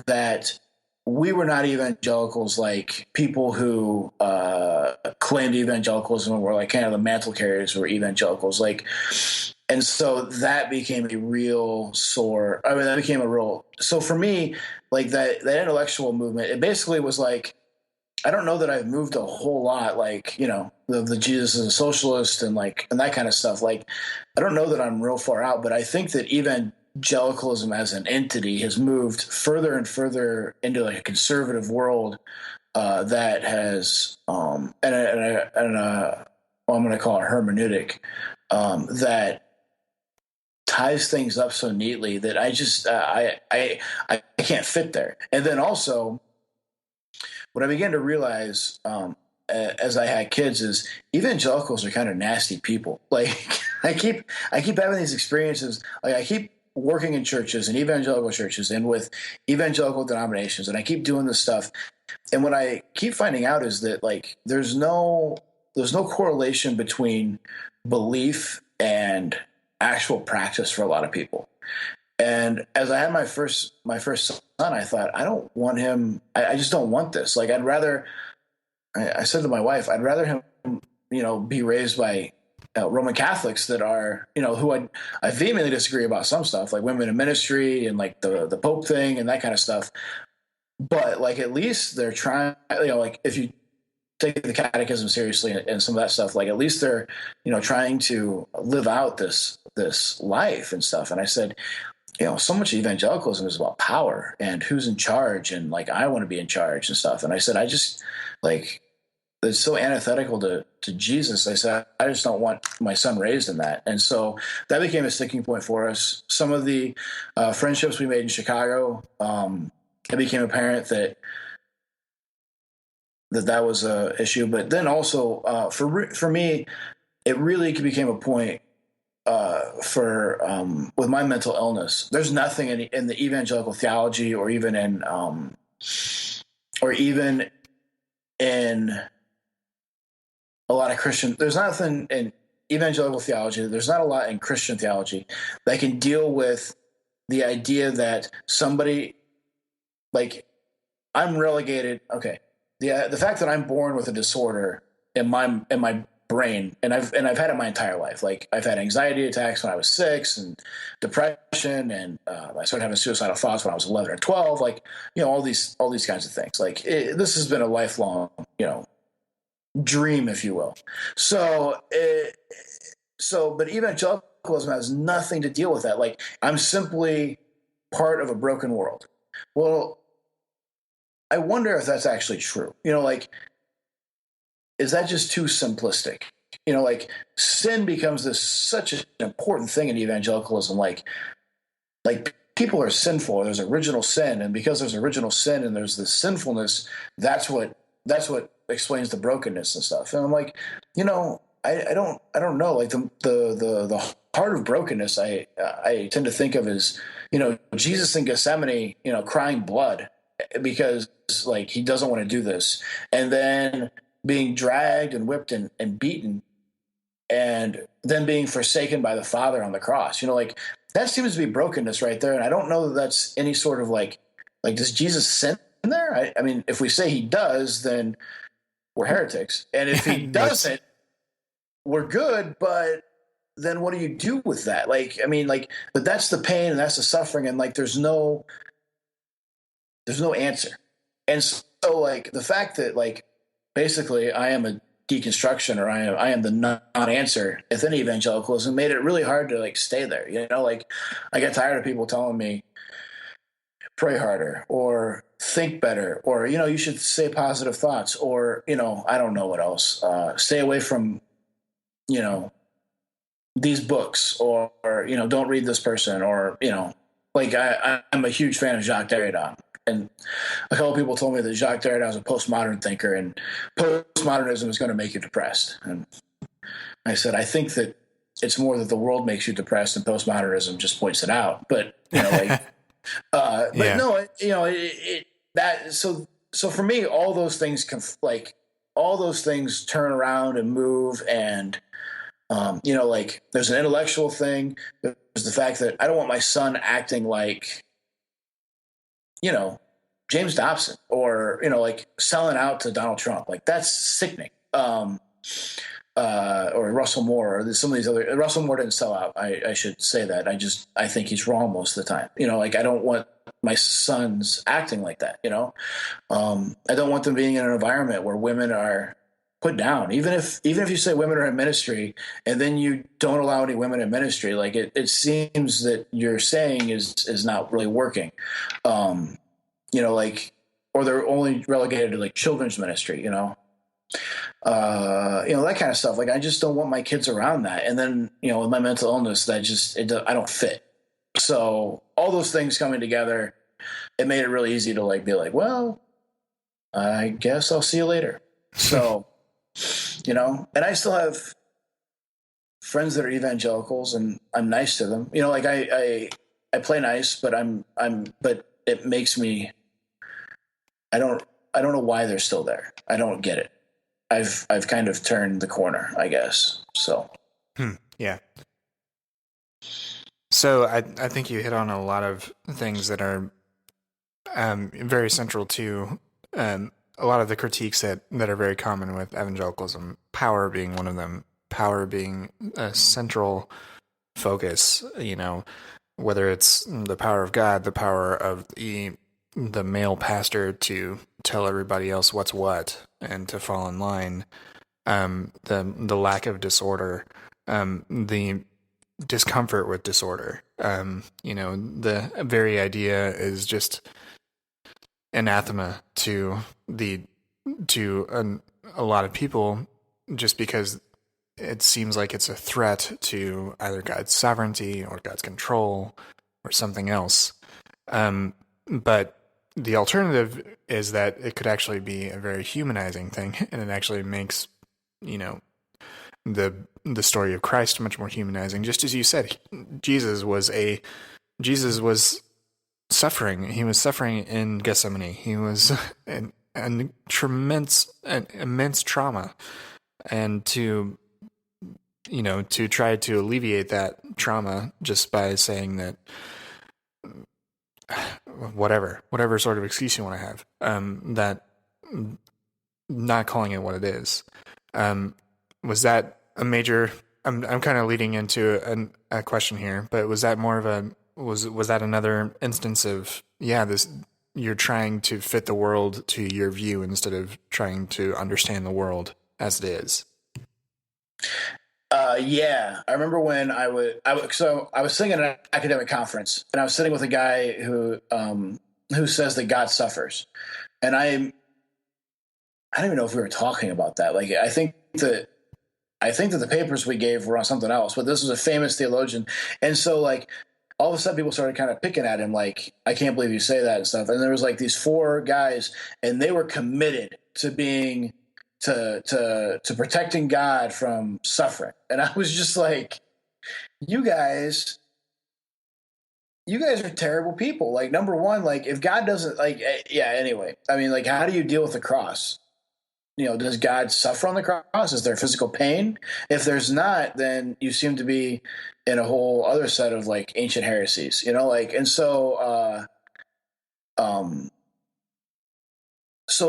that we were not evangelicals like people who claimed evangelicalism and were like kind of the mantle carriers were evangelicals, like. And so that became a real sore. I mean, that became a real. So for me, like that intellectual movement, it basically was like, I don't know that I've moved a whole lot, like, the Jesus is a socialist and that kind of stuff. Like, I don't know that I'm real far out, but I think that evangelicalism as an entity has moved further and further into like a conservative world that has, well, I'm going to call it hermeneutic, that ties things up so neatly that I just, I can't fit there. And then also, what I began to realize as I had kids is evangelicals are kind of nasty people. Like I keep having these experiences. Like I keep working in churches and evangelical churches and with evangelical denominations, and I keep doing this stuff. And what I keep finding out is that like there's no correlation between belief and actual practice for a lot of people. And as I had my first son, I thought, I don't want him. I just don't want this. Like, I said to my wife, I'd rather him, be raised by Roman Catholics that are, who I vehemently disagree about some stuff, like women in ministry and like the Pope thing and that kind of stuff. But like, at least they're trying, like if you take the catechism seriously and some of that stuff, like at least they're, trying to live out this life and stuff. And I said, so much evangelicalism is about power and who's in charge, and like I want to be in charge and stuff. And I said, I just like it's so antithetical to Jesus. I said, I just don't want my son raised in that. And so that became a sticking point for us. Some of the friendships we made in Chicago, it became apparent that was a issue. But then also for me, it really became a point. With my mental illness, there's nothing in the evangelical theology or even in a lot of Christian, there's nothing in evangelical theology. There's not a lot in Christian theology that can deal with the idea that somebody like I'm relegated. Okay. The fact that I'm born with a disorder in my brain, and I've had it my entire life. Like I've had anxiety attacks when I was 6 and depression, and I started having suicidal thoughts when I was 11 or 12. Like, all these kinds of things. Like this has been a lifelong, dream, if you will. So, but evangelicalism has nothing to deal with that. Like I'm simply part of a broken world. Well, I wonder if that's actually true. Like, is that just too simplistic? like sin becomes such an important thing in evangelicalism. Like people are sinful. There's original sin, and because there's original sin and there's this sinfulness, that's what explains the brokenness and stuff. And I'm like, I don't know. Like the heart of brokenness, I tend to think of as, Jesus in Gethsemane, crying blood because like he doesn't want to do this, and then being dragged and whipped and beaten, and then being forsaken by the Father on the cross. Like that seems to be brokenness right there. And I don't know that that's any sort of like does Jesus sin there? I mean, if we say he does, then we're heretics, and if he doesn't, we're good. But then what do you do with that? Like, I mean, like, but that's the pain and that's the suffering, and like there's no answer. And so like the fact that like basically I am a deconstruction, or I am the non-answer within evangelicalism, made it really hard to like stay there. Like I get tired of people telling me pray harder or think better, or you should say positive thoughts, or I don't know what else. Stay away from these books, or don't read this person, or like I'm a huge fan of Jacques Derrida. And a couple of people told me that Jacques Derrida is a postmodern thinker, and postmodernism is going to make you depressed. And I said, I think that it's more that the world makes you depressed, and postmodernism just points it out. But but no, that so for me, all those things all those things turn around and move, and like there's an intellectual thing. There's the fact that I don't want my son acting like James Dobson, or like selling out to Donald Trump. Like that's sickening. Or Russell Moore, or some of these other. Russell Moore didn't sell out. I should say that. I think he's wrong most of the time. Like I don't want my sons acting like that. I don't want them being in an environment where women are put down. Even if you say women are in ministry and then you don't allow any women in ministry, like it seems that you're saying is not really working. Like, or they're only relegated to like children's ministry, that kind of stuff. Like, I just don't want my kids around that. And then, with my mental illness, I don't fit. So all those things coming together, it made it really easy to like, be like, well, I guess I'll see you later. So, and I still have friends that are evangelicals, and I'm nice to them. Like I play nice, but but it makes me, I don't know why they're still there. I don't get it. I've kind of turned the corner, I guess. So, yeah. So I think you hit on a lot of things that are very central to a lot of the critiques that are very common with evangelicalism. Power being one of them. Power being a central focus. Whether it's the power of God, the power of the male pastor to tell everybody else what's what and to fall in line, the lack of disorder, the discomfort with disorder, the very idea is just anathema to a lot of people, just because it seems like it's a threat to either God's sovereignty or God's control or something else. But the alternative is that it could actually be a very humanizing thing, and it actually makes, the story of Christ much more humanizing. Just as you said, Jesus was suffering. He was suffering in Gethsemane. He was an immense trauma, and to try to alleviate that trauma just by saying that whatever sort of excuse you want to have, that not calling it what it is, was that a major? I'm kind of leading into a question here, but was that more of was that another instance of this? You're trying to fit the world to your view instead of trying to understand the world as it is. Yeah, I remember when I was sitting at an academic conference, and I was sitting with a guy who says that God suffers, and I don't even know if we were talking about that. Like, I think that I think that the papers we gave were on something else, but this was a famous theologian. And so like all of a sudden people started kind of picking at him like, I can't believe you say that and stuff. And there was like these 4 guys and they were committed to being to protecting God from suffering. And I was just like, you guys are terrible people. Like, number one, like if God doesn't like, yeah, anyway, I mean, like, how do you deal with the cross? Does God suffer on the cross? Is there physical pain? If there's not, then you seem to be in a whole other set of like ancient heresies, and so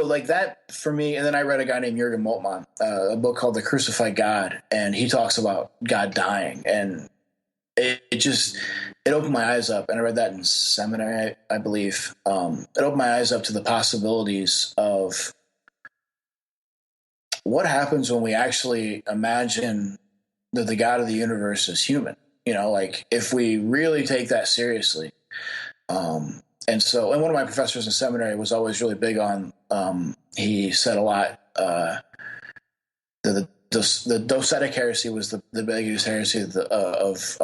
like that for me. And then I read a guy named Jürgen Moltmann, a book called The Crucified God, and he talks about God dying, and it opened my eyes up. And I read that in seminary, I believe. It opened my eyes up to the possibilities of what happens when we actually imagine that the God of the universe is human, like if we really take that seriously. And one of my professors in seminary was always really big on, he said a lot, the docetic heresy was the biggest heresy of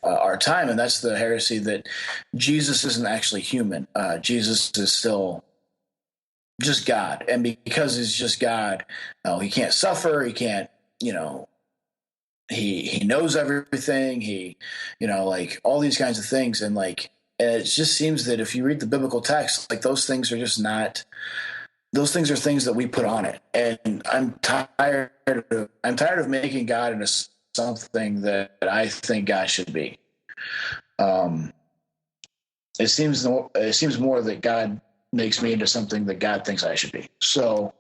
our time. And that's the heresy that Jesus isn't actually human. Jesus is still just God. And because he's just God, he can't suffer. He can't, he knows everything. He, like all these kinds of things. And like, and it just seems that if you read the biblical text, like those things are just not, those things are things that we put on it. And I'm tired of making God into something that I think God should be. It seems more that God makes me into something that God thinks I should be. So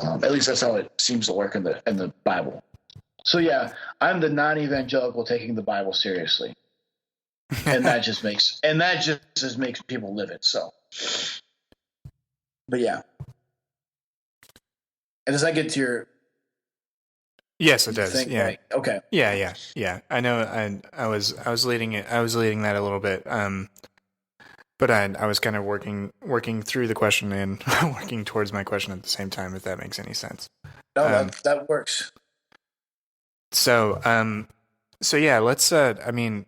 at least that's how it seems to work in the Bible. So yeah, I'm the non-evangelical taking the Bible seriously. And that just makes people livid. So, but yeah. And does that get to your? Yes, it does. Yeah. Right? Okay. Yeah. I know. I was leading it. I was leading that a little bit. But I was kind of working through the question and working towards my question at the same time, if that makes any sense. No, that works. So yeah, let's. I mean,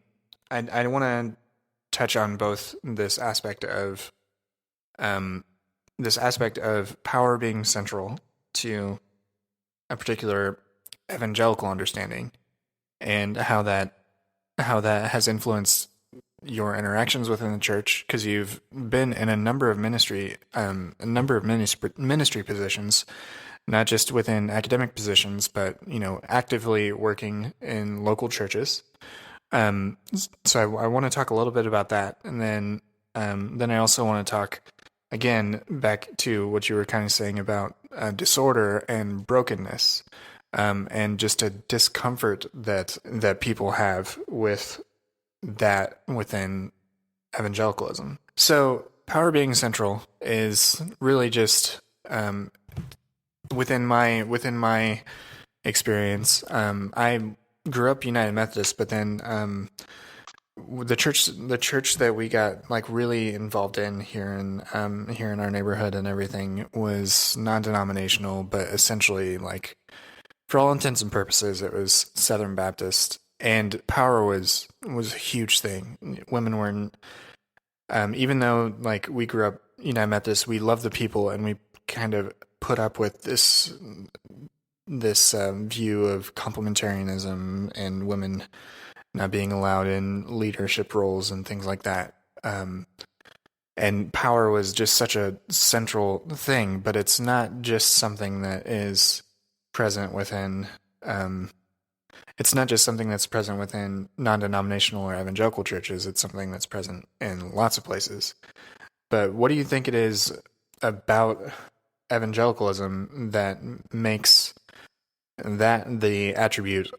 I want to touch on both this aspect of power being central to a particular evangelical understanding, and how that has influenced your interactions within the church, because you've been in a number of ministry positions, not just within academic positions, but actively working in local churches. So I want to talk a little bit about that, and then I also want to talk again back to what you were kind of saying about disorder and brokenness, and just a discomfort that people have with that within evangelicalism. So power being central is really just within my experience. I grew up United Methodist, but then the church that we got like really involved in here in our neighborhood and everything was non-denominational, but essentially, like, for all intents and purposes, it was Southern Baptist. And power was a huge thing. Women were in, even though like we grew up United Methodist, we loved the people, and we kind of put up with this view of complementarianism and women not being allowed in leadership roles and things like that. And power was just such a central thing, but it's not just something that is present within. It's not just something that's present within non-denominational or evangelical churches. It's something that's present in lots of places. But what do you think it is about evangelicalism that makes that the attribute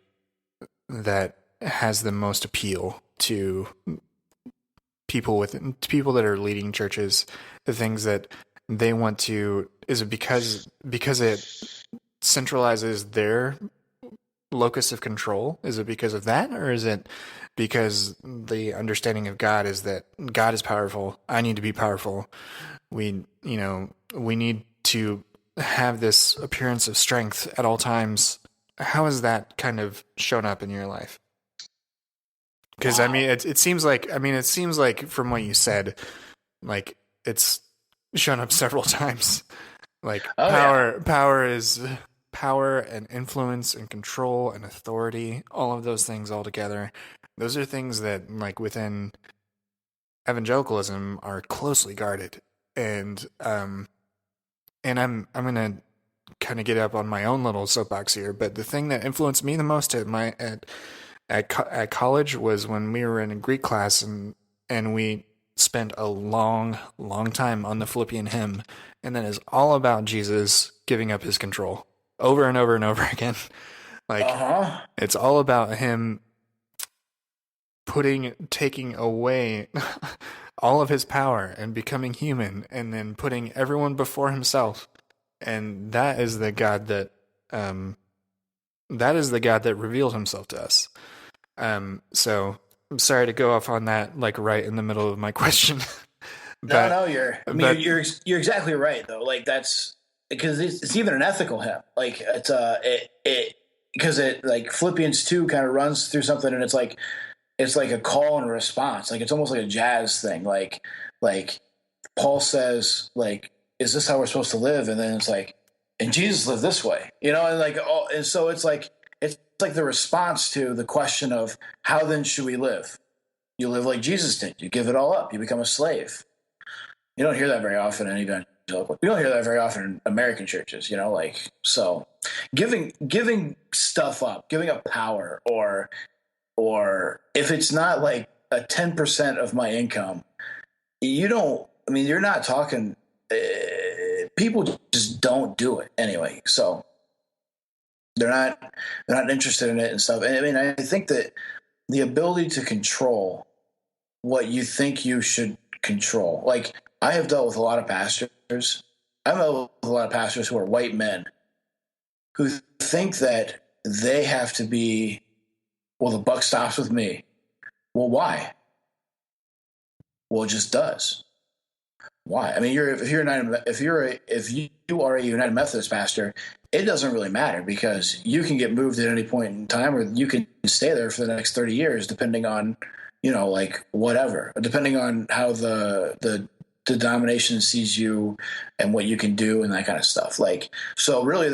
that has the most appeal to people that are leading churches, the things that they want to? Is it because it centralizes their locus of control? Is it because of that, or is it because the understanding of God is that God is powerful? I need to be powerful. We need to have this appearance of strength at all times how has that kind of shown up in your life? Because I mean, Wow. it seems like it seems like from what you said, like it's shown up several times. Like Oh yeah. power and influence and control and authority, all of those things all together. Those are things that like within evangelicalism are closely guarded. And I'm gonna kind of get up on my own little soapbox here, but the thing that influenced me the most at college was when we were in a Greek class and we spent a long time on the Philippian hymn, and that is all about Jesus giving up his control over and over and over again. Uh Like huh. it's all about him taking away all of his power and becoming human and then putting everyone before himself. And um that is the God that revealed himself to us. So I'm sorry to go off on that like right in the middle of my question. No, but no, you're. I mean, but you're exactly right though. Like that's because it's even an ethical hymn. Like it because it like Philippians 2 kind of runs through something, and it's like a call and response. Like it's almost like a jazz thing. Like Paul says, like, is this how we're supposed to live? And then it's like, and Jesus lived this way, and like, and so it's like the response to the question of how then should we live? You live like Jesus did. You give it all up. You become a slave. You don't hear that very often in evangelical. You don't hear that very often in American churches. Like so, giving stuff up, giving up power, or if it's not like a 10% of my income, you don't. I mean, you're not talking. People just don't do it anyway. So they're not interested in it and stuff. And I mean, I think that the ability to control what you think you should control. Like I have dealt with a lot of pastors. I've dealt with a lot of pastors who are white men who think that they have to be. Well, the buck stops with me. Well, why? Well, it just does. Why? I mean, if you are a United Methodist pastor, it doesn't really matter because you can get moved at any point in time, or you can stay there for the next 30 years, depending on, like whatever, depending on how the denomination sees you and what you can do and that kind of stuff. Like, so really,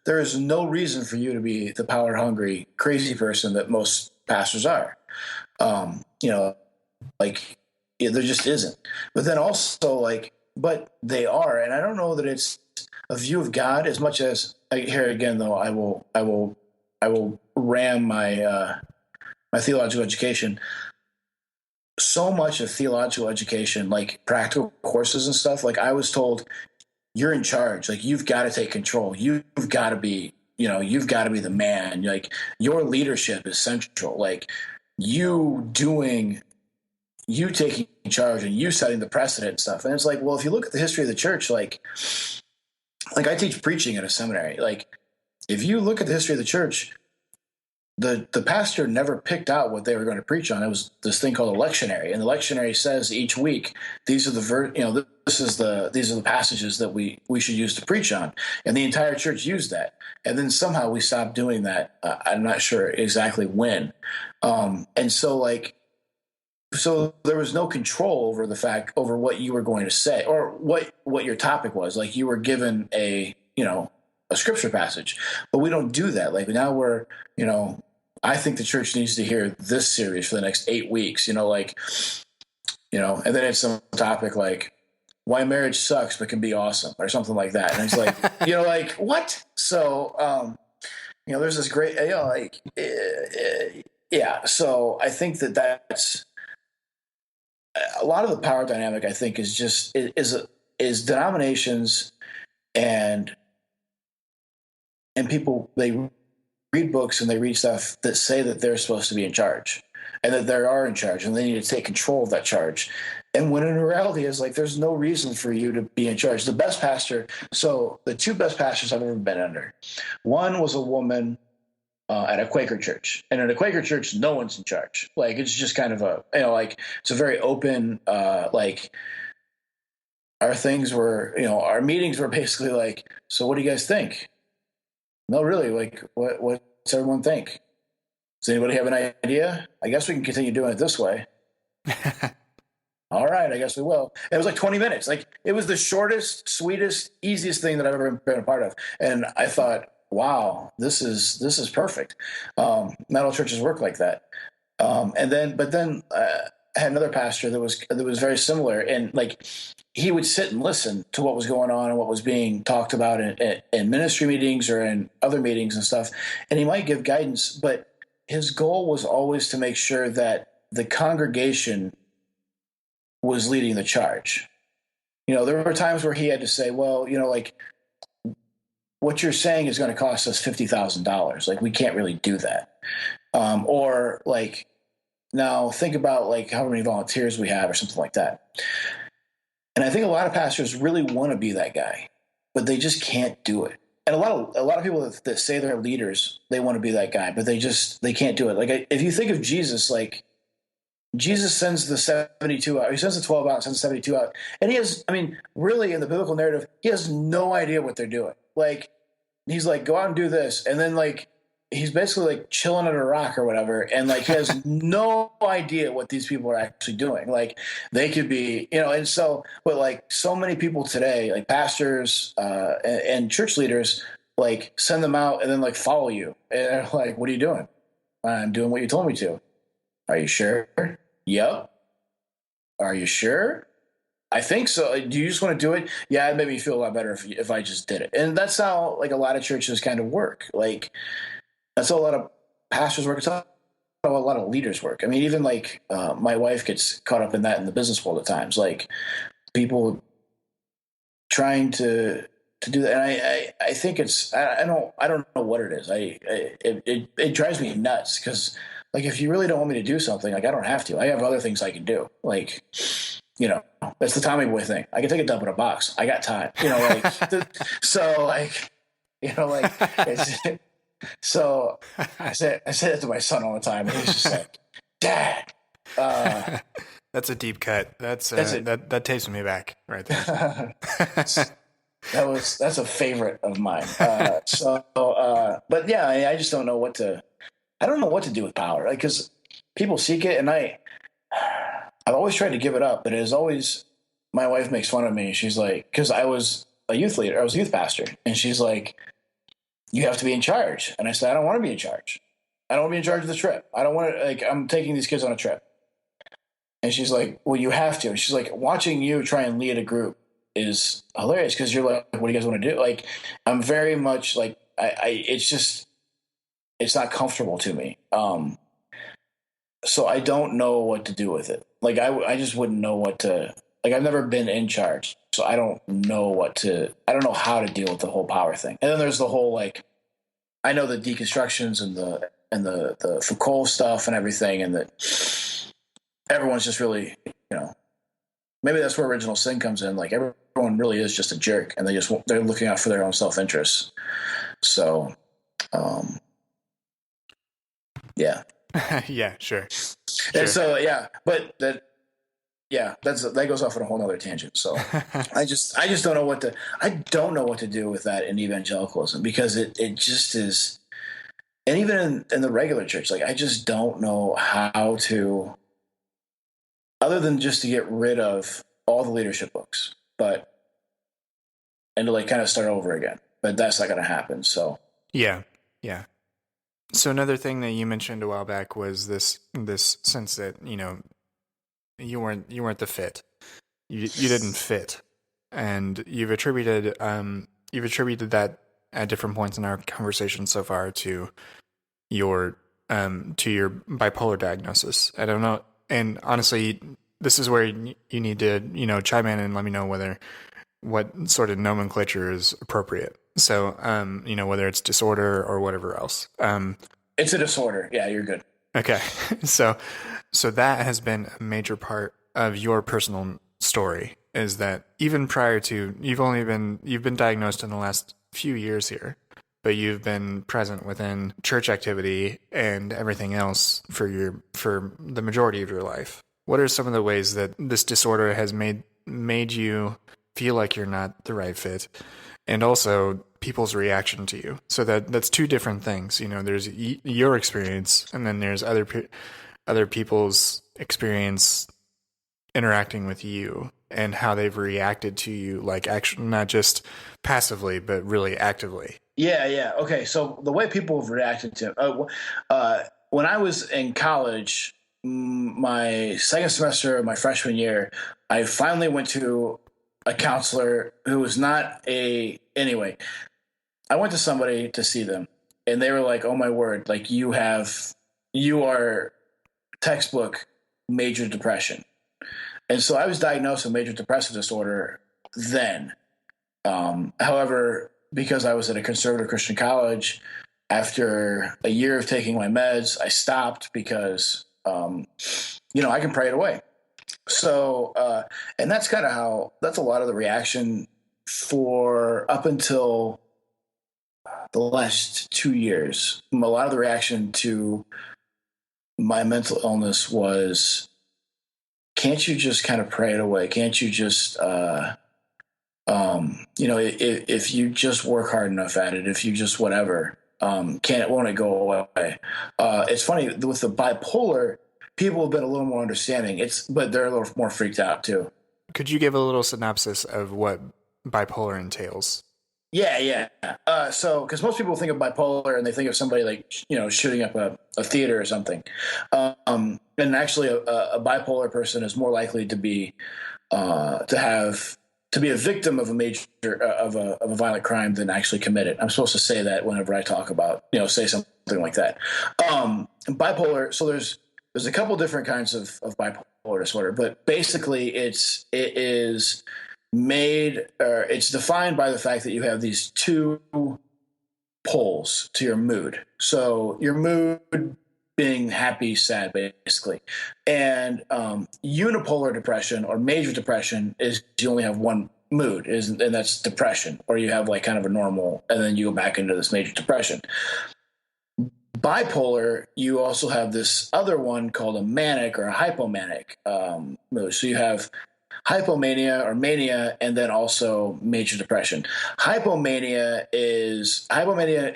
there is no reason for you to be the power hungry crazy person that most pastors are. Um, you know, like yeah, there just isn't. But then also like, but they are, and I don't know that it's a view of God as much as here again though. I will ram my theological education. So much of theological education, like practical courses and stuff, like I was told, you're in charge. Like you've got to take control. You've got to be the man. Like your leadership is central. Like you doing you taking charge and you setting the precedent and stuff. And it's like, well, if you look at the history of the church, like I teach preaching at a seminary. Like if you look at the history of the church, the pastor never picked out what they were going to preach on. It was this thing called a lectionary, and the lectionary says each week these are these are the passages that we should use to preach on, and the entire church used that. And then somehow we stopped doing that. I'm not sure exactly when. And so there was no control over what you were going to say or what your topic was. Like you were given a scripture passage, but we don't do that. Like now I think the church needs to hear this series for the next 8 weeks, and then it's some topic like why marriage sucks but can be awesome or something like that. And it's like, like what? So, there's this great, yeah. So I think that's a lot of the power dynamic. I think is denominations and people, they read books and they read stuff that say that they're supposed to be in charge and that they are in charge and they need to take control of that charge. And when in reality is like, there's no reason for you to be in charge. The two best pastors I've ever been under, one was a woman at a Quaker church, and in a Quaker church, no one's in charge. Like, it's just kind of it's a very open, our meetings were basically like, so what do you guys think? no, really, like, what's everyone think? Does anybody have an idea? I guess we can continue doing it this way. All right, I guess we will. It was like 20 minutes. Like, it was the shortest, sweetest, easiest thing that I've ever been a part of. And I thought, wow, this is perfect. Metal churches work like that. But then I had another pastor that was very similar, and like he would sit and listen to what was going on and what was being talked about in ministry meetings or in other meetings and stuff, and he might give guidance, but his goal was always to make sure that the congregation was leading the charge. There were times where he had to say, well, like, what you're saying is going to cost us $50,000. Like, we can't really do that. Or like, now think about like how many volunteers we have or something like that. And I think a lot of pastors really want to be that guy, but they just can't do it. And a lot of people that say they're leaders, they want to be that guy, but they can't do it. Like, if you think of Jesus, like, Jesus sends the 72 out. He sends the 12 out, sends the 72 out. And he has, I mean, really in the biblical narrative, he has no idea what they're doing. Like, he's like, go out and do this. And then like, he's basically like chilling at a rock or whatever. And like, he has no idea what these people are actually doing. Like, they could be, and so, but like so many people today, like pastors and church leaders, like send them out and then like follow you. And they're like, what are you doing? I'm doing what you told me to. Are you sure? Yep. Are you sure? I think so. Do you just want to do it? Yeah, it made me feel a lot better if I just did it. And that's how like a lot of churches kind of work. Like, that's how a lot of pastors work. It's how a lot of leaders work. I mean, even like my wife gets caught up in that in the business world at times. Like, people trying to do that. And I think it's I don't know what it is. It drives me nuts because, like, if you really don't want me to do something, like, I don't have to. I have other things I can do. Like, that's the Tommy Boy thing. I can take a dump in a box. I got time. So like, like, so I say that to my son all the time, and he's just like, Dad. That's a deep cut. That's that takes me back right there. That's a favorite of mine. But yeah, I just don't know what to. I don't know what to do with power, like, because people seek it, and I've always tried to give it up, but it is always, my wife makes fun of me. She's like, because I was a youth leader, I was a youth pastor, and she's like, you have to be in charge. And I said, I don't want to be in charge. I don't want to be in charge of the trip. I don't want to, like, I'm taking these kids on a trip. And she's like, well, you have to. And she's like, watching you try and lead a group is hilarious because you're like, what do you guys want to do? Like, I'm very much like, it's not comfortable to me. So I don't know what to do with it. Like, I just wouldn't know what to, like, I've never been in charge. So I don't know I don't know how to deal with the whole power thing. And then there's the whole, like, I know the deconstructions and the Foucault stuff and everything. And that everyone's just really, maybe that's where original sin comes in. Like, everyone really is just a jerk and they're looking out for their own self-interest. So, yeah. Yeah, sure. And so, yeah, but that goes off on a whole nother tangent. So I just don't know what to do with that in evangelicalism, because it just is. And even in the regular church, like, I just don't know how to, other than just to get rid of all the leadership books, and to like kind of start over again. But that's not going to happen. So yeah. So another thing that you mentioned a while back was this sense that you weren't the fit. You didn't fit, and you've attributed that at different points in our conversation so far to your bipolar diagnosis. I don't know, and honestly, this is where you need to chime in and let me know what sort of nomenclature is appropriate. So whether it's disorder or whatever else. It's a disorder. Yeah, you're good. Okay, so that has been a major part of your personal story, is that even prior to, you've been diagnosed in the last few years here, but you've been present within church activity and everything else for the majority of your life. What are some of the ways that this disorder has made you feel like you're not the right fit? And also, people's reaction to you. So that's two different things. There's your experience, and then there's other people's experience interacting with you and how they've reacted to you, like actually not just passively, but really actively. Yeah. Okay. So the way people have reacted to when I was in college, my second semester of my freshman year, I finally went to a counselor who was not anyway. I went to somebody to see them, and they were like, "Oh my word! Like you are textbook major depression." And so I was diagnosed with major depressive disorder then. However, because I was at a conservative Christian college, after a year of taking my meds, I stopped because, I can pray it away. So, and that's kind of that's a lot of the reaction for up until the last 2 years. A lot of the reaction to my mental illness was, can't you just kind of pray it away? Can't you just, if you just work hard enough at it, if you just whatever, won't it go away? It's funny with the bipolar, people have been a little more understanding. But they're a little more freaked out too. Could you give a little synopsis of what bipolar entails? Yeah. So, because most people think of bipolar and they think of somebody like, shooting up a theater or something. And actually a bipolar person is more likely to be, to be a victim of a major, of a violent crime than actually commit it. I'm supposed to say that whenever I talk about, say something like that. Bipolar. So there's a couple different kinds of bipolar disorder, but basically it's defined by the fact that you have these two poles to your mood. So your mood being happy, sad, basically. And unipolar depression or major depression is you only have one mood, and that's depression, or you have like kind of a normal, and then you go back into this major depression. Bipolar, you also have this other one called a manic or a hypomanic mood. So you have hypomania or mania, and then also major depression. Hypomania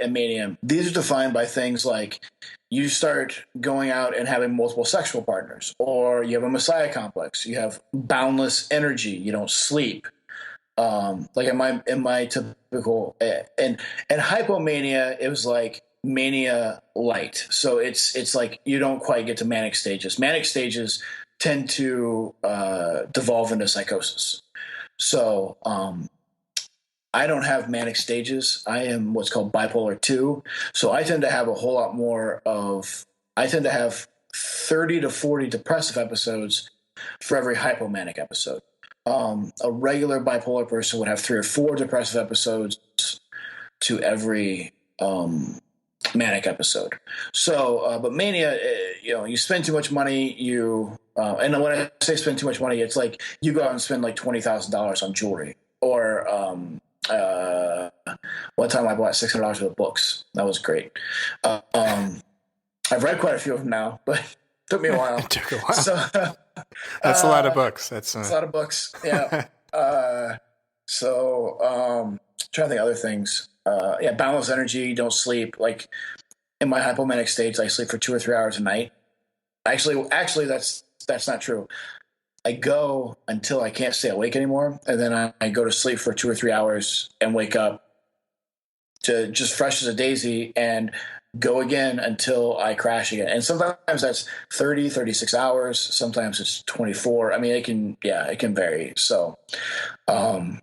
and mania. These are defined by things like you start going out and having multiple sexual partners, or you have a messiah complex. You have boundless energy. You don't sleep. Like in my typical and hypomania, it was like mania light. So it's like you don't quite get to manic stages. Manic stages tend to devolve into psychosis. So I don't have manic stages. I am what's called bipolar 2. So I tend to have a whole lot more I tend to have 30 to 40 depressive episodes for every hypomanic episode. A regular bipolar person would have 3 or 4 depressive episodes to every manic episode. So, but mania, you spend too much money, and when I say spend too much money, it's like you go out and spend like $20,000 on jewelry, or one time I bought $600 worth of books. That was great. I've read quite a few of them now, but it took me a while. It took a while. So, that's a lot of books. That's a lot of books. Yeah. Trying to think of other things. Boundless energy, don't sleep. Like in my hypomanic states, I sleep for 2 or 3 hours a night. Actually, that's not true. I go until I can't stay awake anymore, and then I go to sleep for 2 or 3 hours and wake up to just fresh as a daisy and go again until I crash again. And sometimes that's 30, 36 hours. Sometimes it's 24. I mean, it can vary. So, when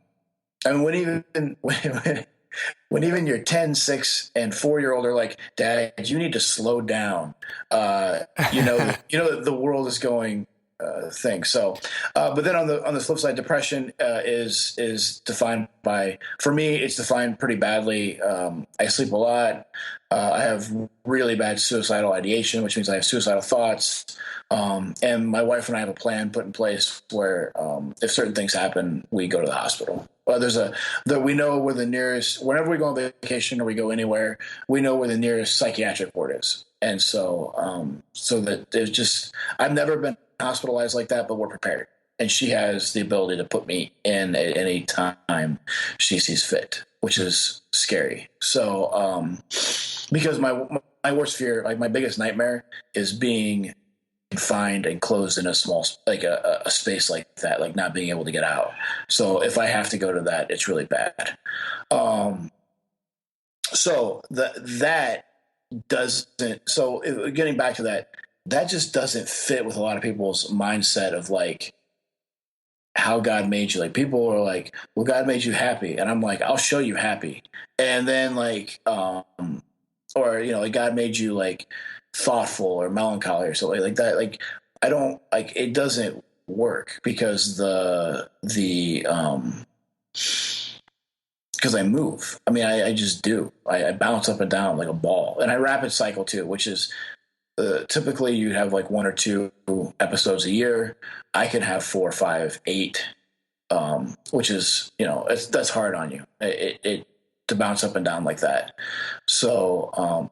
even your 10, 6, and 4-year-old are like, Dad, you need to slow down. The world is going thing. So, but then on the flip side, depression is defined by, for me, it's defined pretty badly. I sleep a lot. I have really bad suicidal ideation, which means I have suicidal thoughts. And my wife and I have a plan put in place where if certain things happen, we go to the hospital. We know where the nearest, whenever we go on vacation or we go anywhere, we know where the nearest psychiatric ward is. And so that there's just, I've never been hospitalized like that, but we're prepared. And she has the ability to put me in at any time she sees fit. which is scary. So, because my worst fear, like my biggest nightmare, is being confined and closed in a small, like a space like that, like not being able to get out. So if I have to go to that, it's really bad. So that doesn't. So getting back to that, that just doesn't fit with a lot of people's mindset of like how God made you. Like people are like, well, God made you happy. And I'm like, I'll show you happy. And then like, or, you know, like God made you like thoughtful or melancholy or something like that. Like, I don't like, it doesn't work because because I move. I mean, I just do. I bounce up and down like a ball, and I rapid cycle too, which is typically you have like 1 or 2 episodes a year. I can have 4, 5, 8, which is, you know, that's hard on you. It to bounce up and down like that. So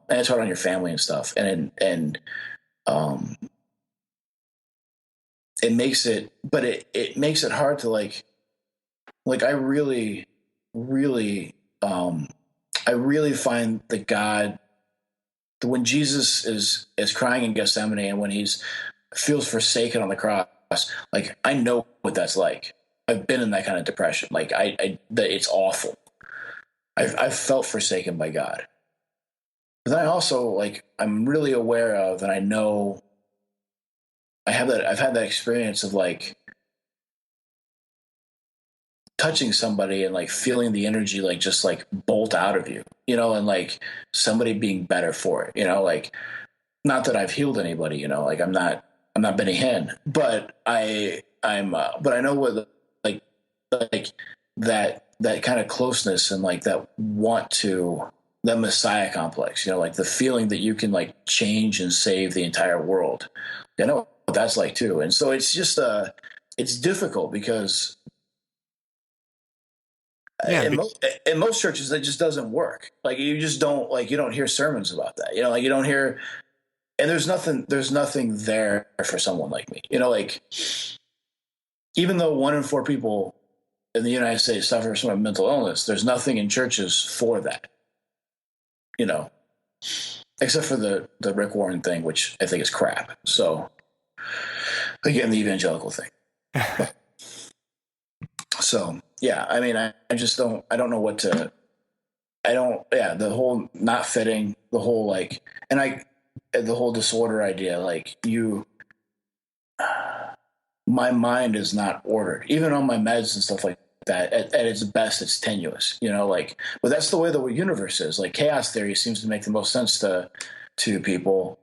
and it's hard on your family and stuff, and it makes it, but it makes it hard to like I really really I really find that God, when Jesus is crying in Gethsemane and when he's feels forsaken on the cross, like I know what that's like. I've been in that kind of depression. Like it's awful. I've felt forsaken by God. But then I also like I'm really aware of, and I know I've had that experience of like touching somebody and like feeling the energy like just like bolt out of you, you know, and like somebody being better for it, you know, like not that I've healed anybody, you know, like I'm not Benny Hinn, but but I know what like that kind of closeness and like that that Messiah complex, you know, like the feeling that you can like change and save the entire world. I know what that's like too. And so it's just it's difficult because Yeah, in most churches that just doesn't work. Like you just don't like you don't hear sermons about that. You know, like you don't hear, and there's nothing there for someone like me. You know, like even though 1 in 4 people in the United States suffer from mental illness, there's nothing in churches for that. You know, except for the Rick Warren thing, which I think is crap. So again, the evangelical thing. So yeah, I mean, I just I don't know what to, yeah, the whole not fitting, the whole like, the whole disorder idea, like my mind is not ordered, even on my meds and stuff like that. At its best, it's tenuous, you know, like, but that's the way the universe is. Like chaos theory seems to make the most sense to people,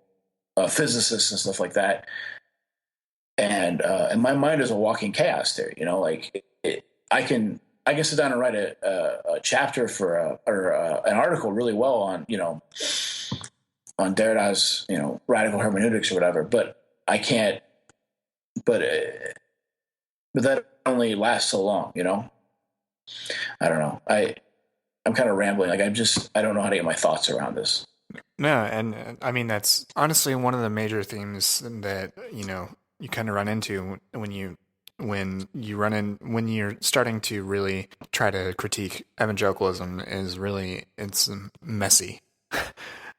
physicists and stuff like that. And my mind is a walking chaos theory, you know, like I can sit down and write a chapter for an article really well on, you know, on Derrida's, you know, radical hermeneutics or whatever, but I can't, but that only lasts so long, you know. I don't know. I'm kind of rambling. Like I don't know how to get my thoughts around this. no, and I mean that's honestly one of the major themes that you know you kind of run into when you're starting to really try to critique evangelicalism is really it's messy.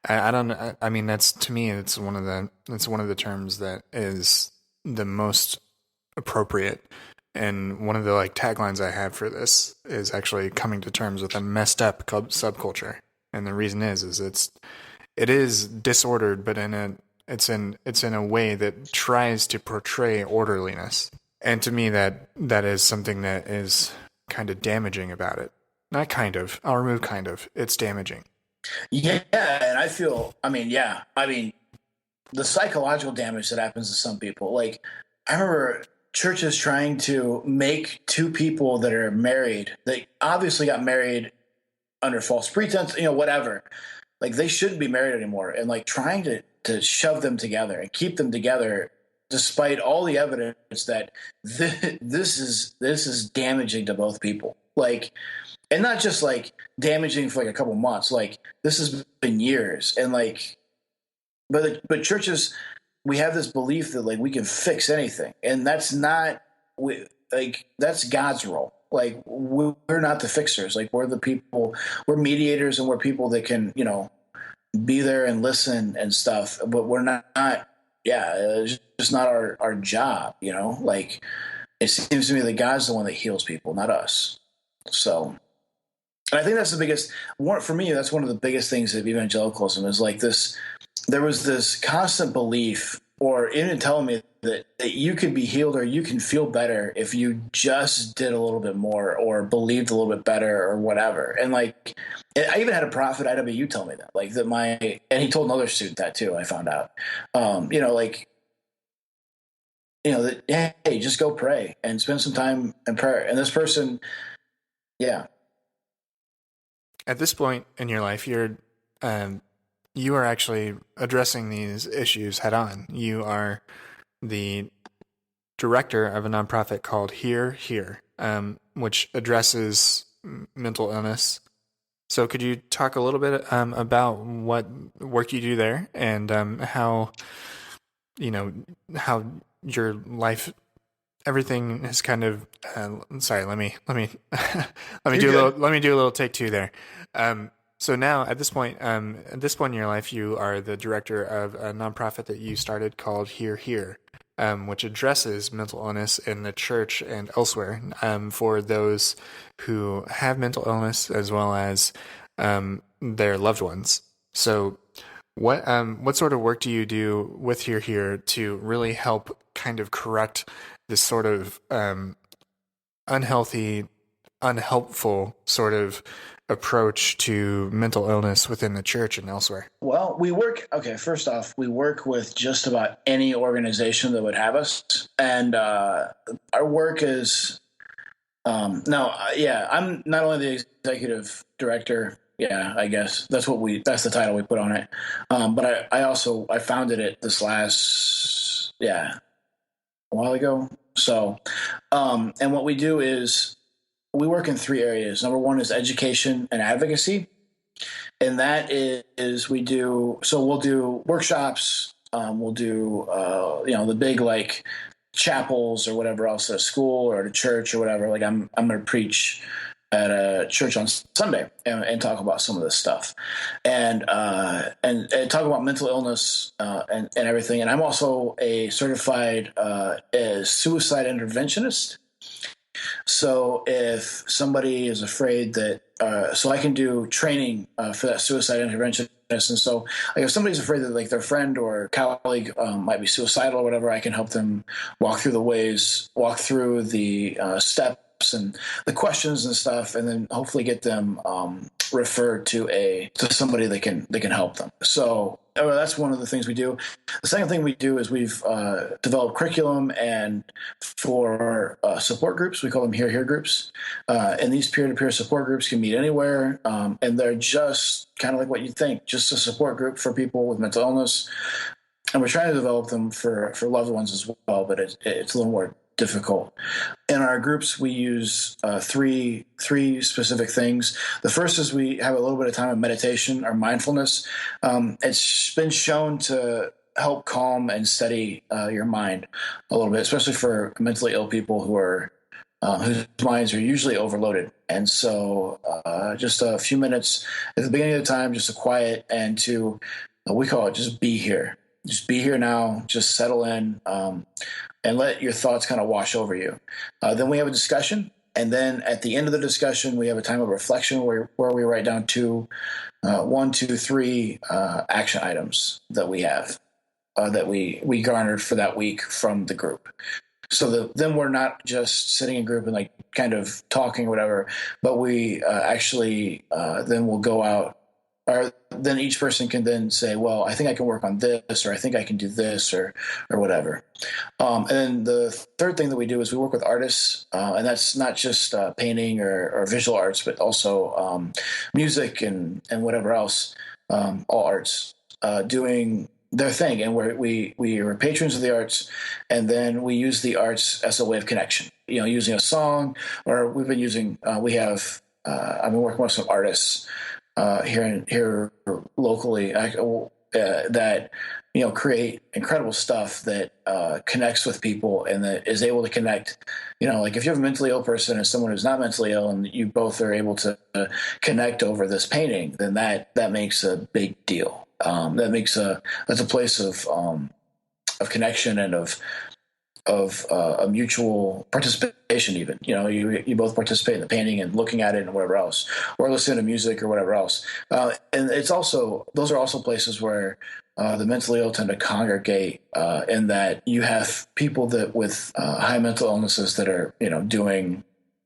I don't. I mean, that's to me. It's one of the terms that is the most appropriate. And one of the like taglines I have for this is actually coming to terms with a messed up subculture. And the reason is it is disordered, but it's in a way that tries to portray orderliness. And to me, that is something that is kind of damaging about it. Not kind of. I'll remove kind of. It's damaging. Yeah, and I mean, the psychological damage that happens to some people. Like, I remember churches trying to make 2 people that are married, they obviously got married under false pretense, you know, whatever. Like, they shouldn't be married anymore. And, like, trying to shove them together and keep them together despite all the evidence that this is damaging to both people. Like, and not just like damaging for like a couple months. Like this has been years, and like, but churches, we have this belief that like we can fix anything, and that's not that's God's role. Like we're not the fixers. Like we're the people, we're mediators, and we're people that can, be there and listen and stuff. But we're not. Yeah, it's just not our job. Like it seems to me that God's the one that heals people, not us. So, and I think that's the biggest one for me. That's one of the biggest things of evangelicalism is like this. There was this constant belief, or even telling me that you could be healed or you can feel better if you just did a little bit more or believed a little bit better or whatever. And like, I even had a prophet at IWU tell me that, like and he told another student that too. I found out, that hey, just go pray and spend some time in prayer. And this person, yeah. At this point in your life, you are actually addressing these issues head on. You are the director of a nonprofit called Here, which addresses mental illness. So could you talk a little bit about what work you do there and how your life, everything is kind of sorry, let me do a little take two there. So now at this point in your life, you are the director of a nonprofit that you started called Here, which addresses mental illness in the church and elsewhere for those who have mental illness as well as their loved ones. So what sort of work do you do with Here to really help kind of correct this sort of unhealthy, unhelpful sort of approach to mental illness within the church and elsewhere? Well, first off, we work with just about any organization that would have us. And our work is, I'm not only the executive director. Yeah, I guess that's the title we put on it. But I founded it this last, a while ago. So, and what we do is we work in 3 areas. Number 1 is education and advocacy. And that is we'll do workshops. We'll do, the big like chapels or whatever else at a school or at a church or whatever. Like I'm going to preach at a church on Sunday and talk about some of this stuff and talk about mental illness and everything. And I'm also a certified suicide interventionist. So if somebody is afraid that, so I can do training for that suicide interventionist. And so like if somebody's afraid that like their friend or colleague might be suicidal or whatever, I can help them walk through the steps and the questions and stuff, and then hopefully get them referred to somebody that can help them. So that's one of the things we do. The second thing we do is we've developed curriculum and for support groups. We call them Here groups, and these peer-to-peer support groups can meet anywhere, and they're just kind of like what you'd think, just a support group for people with mental illness. And we're trying to develop them for loved ones as well, but it's a little more difficult. In our groups, we use three specific things. The first is we have a little bit of time of meditation or mindfulness. It's been shown to help calm and steady your mind a little bit, especially for mentally ill people whose minds are usually overloaded. And so just a few minutes at the beginning of the time, just to quiet and to, we call it just be here. Just be here now, just settle in, and let your thoughts kind of wash over you. Then we have a discussion. And then at the end of the discussion, we have a time of reflection where we write down 1, 2, 3 action items that we have, that we garnered for that week from the group. So then we're not just sitting in group and like kind of talking or whatever, but we actually then we'll go out. Or then each person can then say, well, I think I can work on this, or I think I can do this, or whatever. And then the third thing that we do is we work with artists, and that's not just painting or visual arts, but also music and whatever else, all arts, doing their thing. And we are patrons of the arts, and then we use the arts as a way of connection. Using a song, or we've been using. I've been working with some artists. Here locally, that create incredible stuff that connects with people and that is able to connect. Like if you have a mentally ill person and someone who's not mentally ill, and you both are able to connect over this painting, then that makes a big deal. That's a place of connection and of a mutual participation. Even you both participate in the painting and looking at it and whatever else, or listening to music or whatever else. And those are also places where the mentally ill tend to congregate, in that you have people that with high mental illnesses that are doing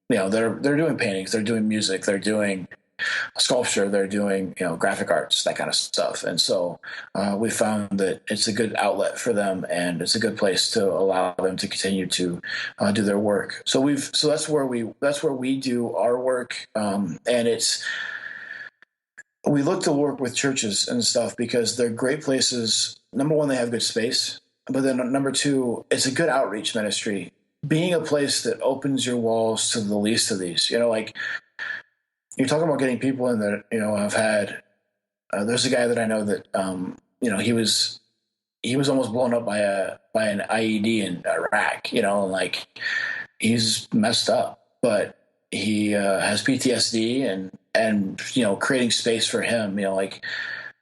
they're doing paintings, they're doing music, they're doing sculpture, they're doing graphic arts, that kind of stuff. And so we found that it's a good outlet for them, and it's a good place to allow them to continue to do their work. So that's where we do our work, and we look to work with churches and stuff because they're great places. Number one, they have good space, but then number two, it's a good outreach ministry, being a place that opens your walls to the least of these. Like, you're talking about getting people in that have had. There's a guy that I know that he was almost blown up by an IED in Iraq. And like, he's messed up, but he has PTSD, and creating space for him,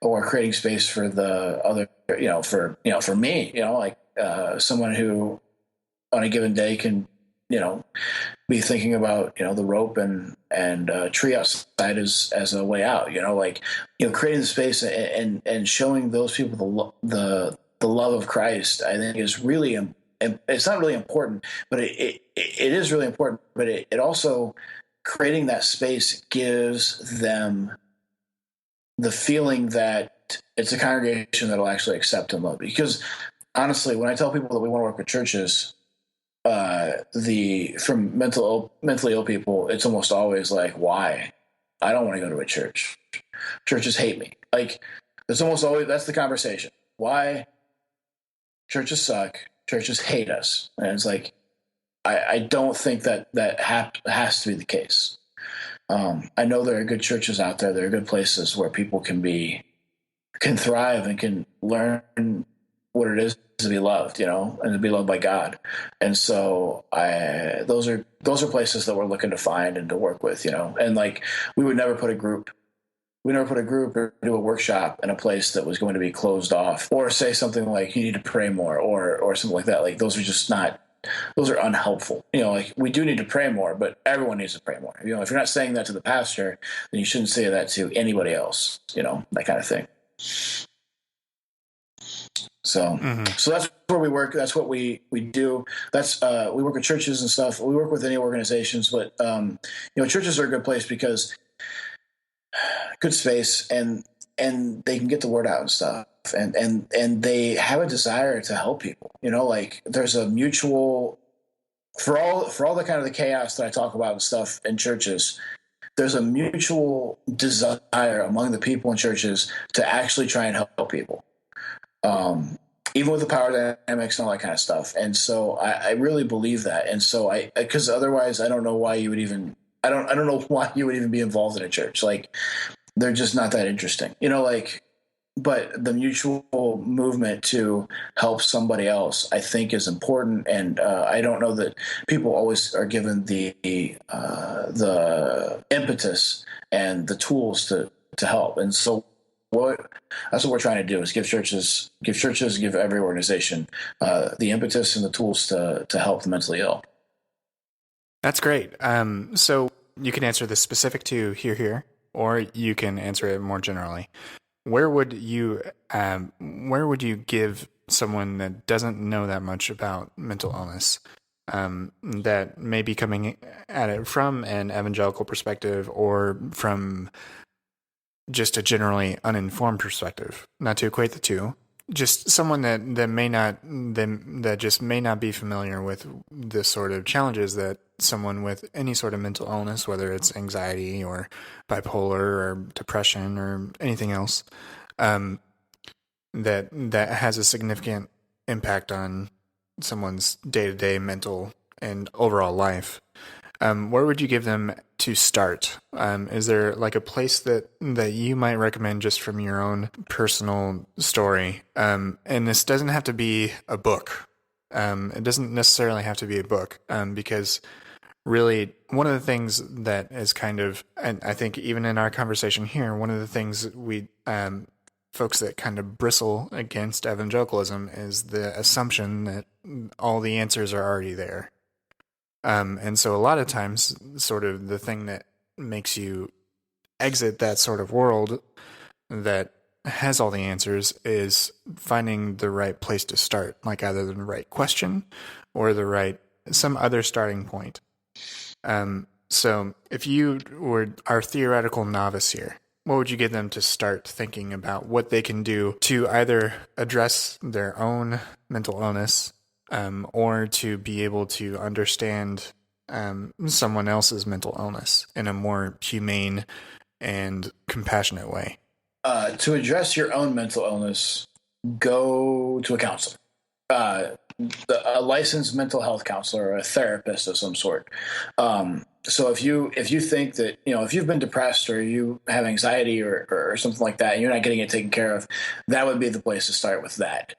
or creating space for the other, for me, like someone who on a given day can be thinking about the rope and tree outside as a way out. Creating the space and showing those people the love of Christ, I think is really. It's not really important, but it is really important. But it also, creating that space gives them the feeling that it's a congregation that will actually accept and love. Because honestly, when I tell people that we want to work with churches, from mentally ill people, it's almost always like, why? I don't want to go to a church. Churches hate me. Like, it's almost always, that's the conversation. Why? Churches suck. Churches hate us. And it's like, I don't think that has to be the case. I know there are good churches out there. There are good places where people can thrive and can learn what it is to be loved, and to be loved by God. And so those are places that we're looking to find and to work with, and like, we would never put a group or do a workshop in a place that was going to be closed off, or say something like, you need to pray more, or something like that. Like, those are unhelpful. Like, we do need to pray more, but everyone needs to pray more. If you're not saying that to the pastor, then you shouldn't say that to anybody else, that kind of thing. So, So that's where we work. That's what we do. That's we work with churches and stuff. We work with any organizations, but churches are a good place because good space, and they can get the word out and stuff, and they have a desire to help people. Like, there's a mutual, for all the kind of the chaos that I talk about and stuff in churches, there's a mutual desire among the people in churches to actually try and help people. Even with the power dynamics and all that kind of stuff. And so I really believe that. And so because otherwise I don't know why you would even, I don't know why you would even be involved in a church. Like, they're just not that interesting, but the mutual movement to help somebody else, I think, is important. And I don't know that people always are given the impetus and the tools to help. And so that's what we're trying to do, is give churches, give every organization the impetus and the tools to help the mentally ill. That's great. So you can answer this specific to here, or you can answer it more generally. Where would you give someone that doesn't know that much about mental illness, that may be coming at it from an evangelical perspective, or from just a generally uninformed perspective, not to equate the two, just someone that just may not be familiar with the sort of challenges that someone with any sort of mental illness, whether it's anxiety or bipolar or depression or anything else, that has a significant impact on someone's day-to-day mental and overall life. where would you give them to start? Is there like a place that you might recommend just from your own personal story? And this doesn't have to be a book. It doesn't necessarily have to be a book, because really one of the things that is kind of, and I think even in our conversation here, one of the things we folks that kind of bristle against evangelicalism is the assumption that all the answers are already there. And so a lot of times, sort of the thing that makes you exit that sort of world that has all the answers is finding the right place to start, like either the right question or some other starting point. So if you were our theoretical novice here, what would you give them to start thinking about what they can do to either address their own mental illness, or to be able to understand someone else's mental illness in a more humane and compassionate way? To address your own mental illness, go to a counselor, a licensed mental health counselor or a therapist of some sort. So if you think that, if you've been depressed or you have anxiety or something like that, and you're not getting it taken care of, that would be the place to start with that.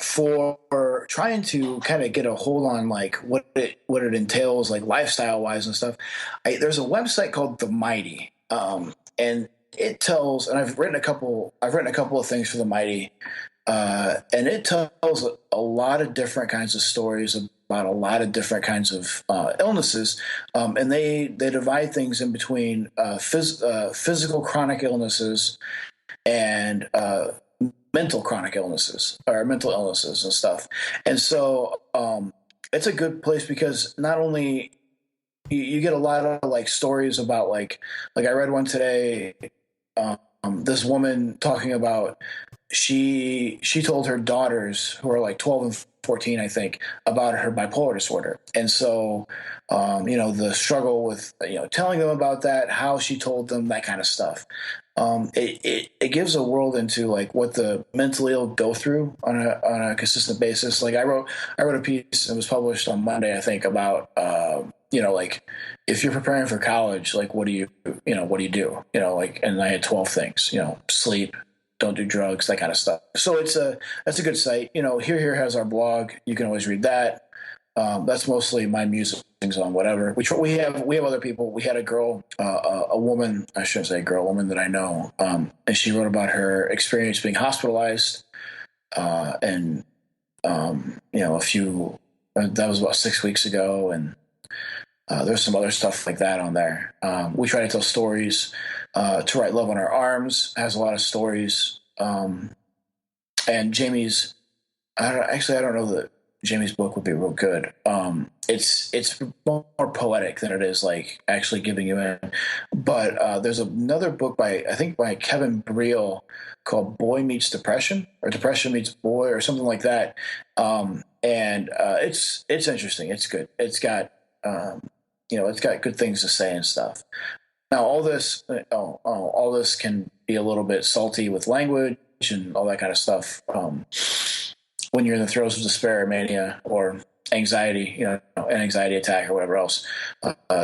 For trying to kind of get a hold on like what it entails, like lifestyle wise and stuff, there's a website called The Mighty, and it tells, and I've written a couple of things for The Mighty, and it tells a lot of different kinds of stories about a lot of different kinds of illnesses, and they divide things in between physical chronic illnesses and mental chronic illnesses or mental illnesses and stuff. And so it's a good place because not only you get a lot of like stories about like I read one today, this woman talking about she told her daughters who are like 12 and 14, I think, about her bipolar disorder. And so, the struggle with, telling them about that, how she told them, that kind of stuff. It gives a world into like what the mentally ill go through on a consistent basis. Like I wrote a piece that was published on Monday, I think, about, like if you're preparing for college, like what do you do? And I had 12 things, sleep, don't do drugs, that kind of stuff. So that's a good site. Here has our blog. You can always read that. That's mostly my musings on whatever. We have other people. We had a girl, a woman, I shouldn't say girl, a woman that I know, and she wrote about her experience being hospitalized, and a few. That was about 6 weeks ago, and there's some other stuff like that on there. We try to tell stories. To Write Love on Our Arms has a lot of stories. And Jamie's, I don't know that Jamie's book would be real good. It's more poetic than it is like actually giving you in. But there's another book by Kevin Briel called Boy Meets Depression, or Depression Meets Boy, or something like that. And it's interesting. It's good. It's got it's got good things to say and stuff. Now, all this can be a little bit salty with language and all that kind of stuff. When you're in the throes of despair, mania, or anxiety, an anxiety attack or whatever else,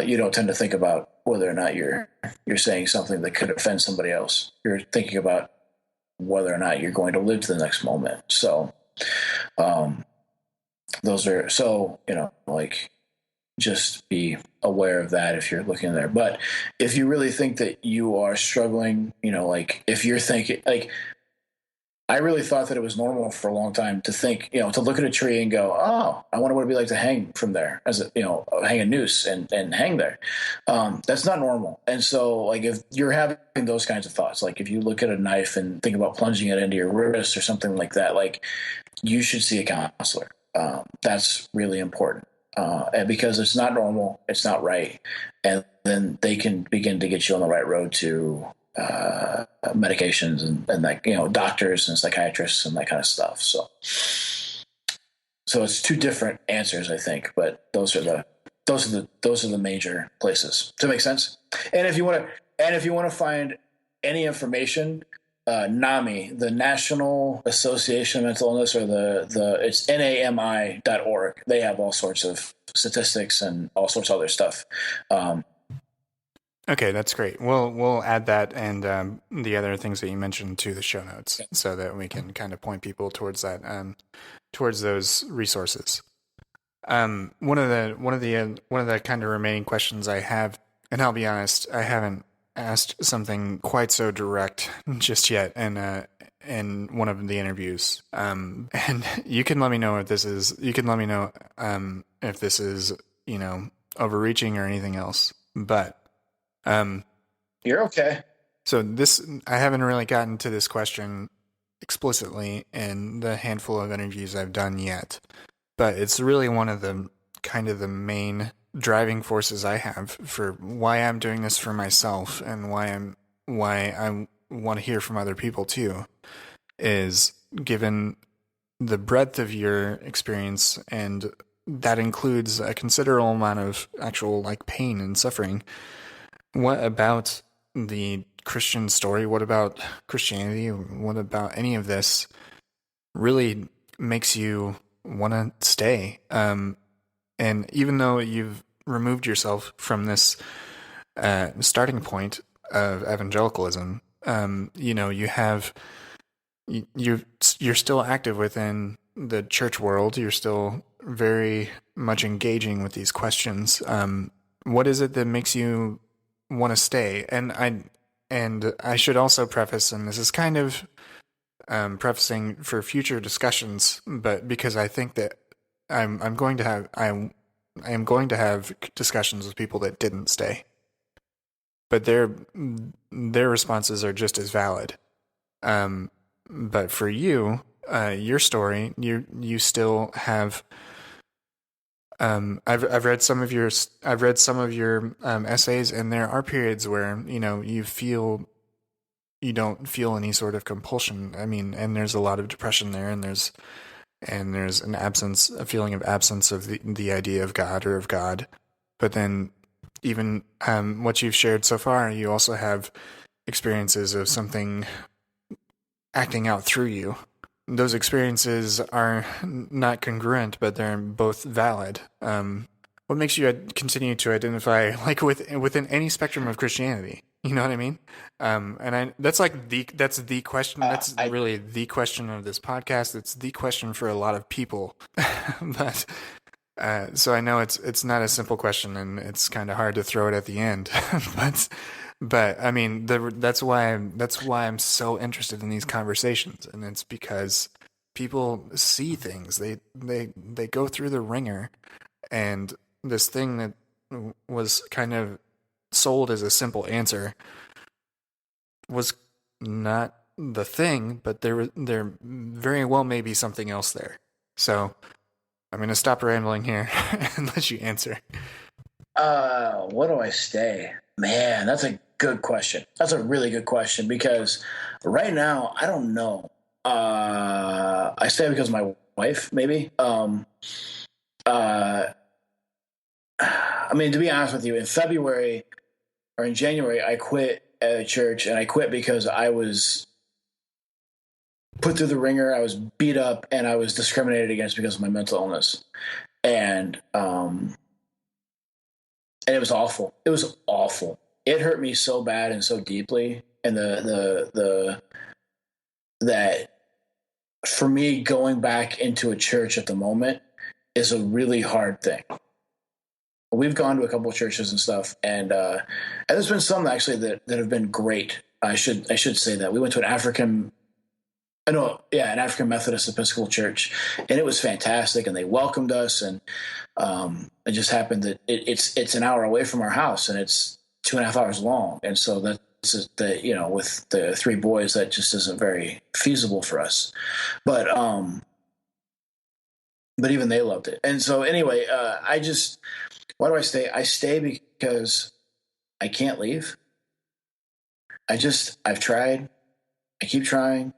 you don't tend to think about whether or not you're saying something that could offend somebody else. You're thinking about whether or not you're going to live to the next moment. So, just be aware of that if you're looking there. But if you really think that you are struggling, if you're thinking, I really thought that it was normal for a long time to think, to look at a tree and go, oh, I wonder what it'd be like to hang from there, hang a noose and hang there. That's not normal. And so if you're having those kinds of thoughts, like if you look at a knife and think about plunging it into your wrist or something like that, you should see a counselor. That's really important. And because it's not normal, it's not right, and then they can begin to get you on the right road to medications and that, doctors and psychiatrists and that kind of stuff. So it's two different answers, I think, but those are the major places. Does that make sense? And if you want to find any information, NAMI, the National Association of Mental Illness, or it's NAMI.org. They have all sorts of statistics and all sorts of other stuff. Okay, that's great. We'll add that and the other things that you mentioned to the show notes, so that we can kind of point people towards that, towards those resources. One of the kind of remaining questions I have, and I'll be honest, I haven't asked something quite so direct just yet, in one of the interviews. And you can let me know if this is. You can let me know if this is, overreaching or anything else. But you're okay. So I haven't really gotten to this question explicitly in the handful of interviews I've done yet, but it's really one of the kind of the main driving forces I have for why I'm doing this for myself, and why I want to hear from other people too, is given the breadth of your experience, and that includes a considerable amount of actual pain and suffering. What about the Christian story? What about Christianity? What about any of this really makes you want to stay? And even though you've removed yourself from this starting point of evangelicalism, you're still active within the church world. You're still very much engaging with these questions. What is it that makes you want to stay? And I should also preface, and this is kind of prefacing for future discussions, but because I think that I am going to have discussions with people that didn't stay, but their responses are just as valid. But for you, your story, you still have. I've read some of your essays, and there are periods where you don't feel any sort of compulsion. I mean, and there's a lot of depression there, and there's a feeling of absence of the idea of God or of God. But then, even what you've shared so far, you also have experiences of something acting out through you. Those experiences are not congruent, but they're both valid. What makes you continue to identify within any spectrum of Christianity? You know what I mean? That's the question. That's really the question of this podcast. It's the question for a lot of people. But so I know it's not a simple question, and it's kind of hard to throw it at the end. But I mean, that's why I'm so interested in these conversations, and it's because people see things. They go through the ringer, and this thing that was kind of sold as a simple answer was not the thing, but there very well may be something else there. So I'm going to stop rambling here and let you answer. What do I stay? Man, that's a good question. That's a really good question, because right now I don't know. I stay because of my wife, maybe. I mean, to be honest with you, in February or in January, I quit at a church, and I quit because I was put through the ringer. I was beat up, and I was discriminated against because of my mental illness. And it was awful. It was awful. It hurt me so bad and so deeply. And that for me, going back into a church at the moment is a really hard thing. We've gone to a couple of churches and stuff, and there's been some actually that have been great. I should say that we went to an African Methodist Episcopal church, and it was fantastic, and they welcomed us, and it just happened that it's an hour away from our house, and it's 2.5 hours long, and so with the 3 boys, that just isn't very feasible for us, but even they loved it. And so anyway, why do I stay? I stay because I can't leave. I've tried. I keep trying.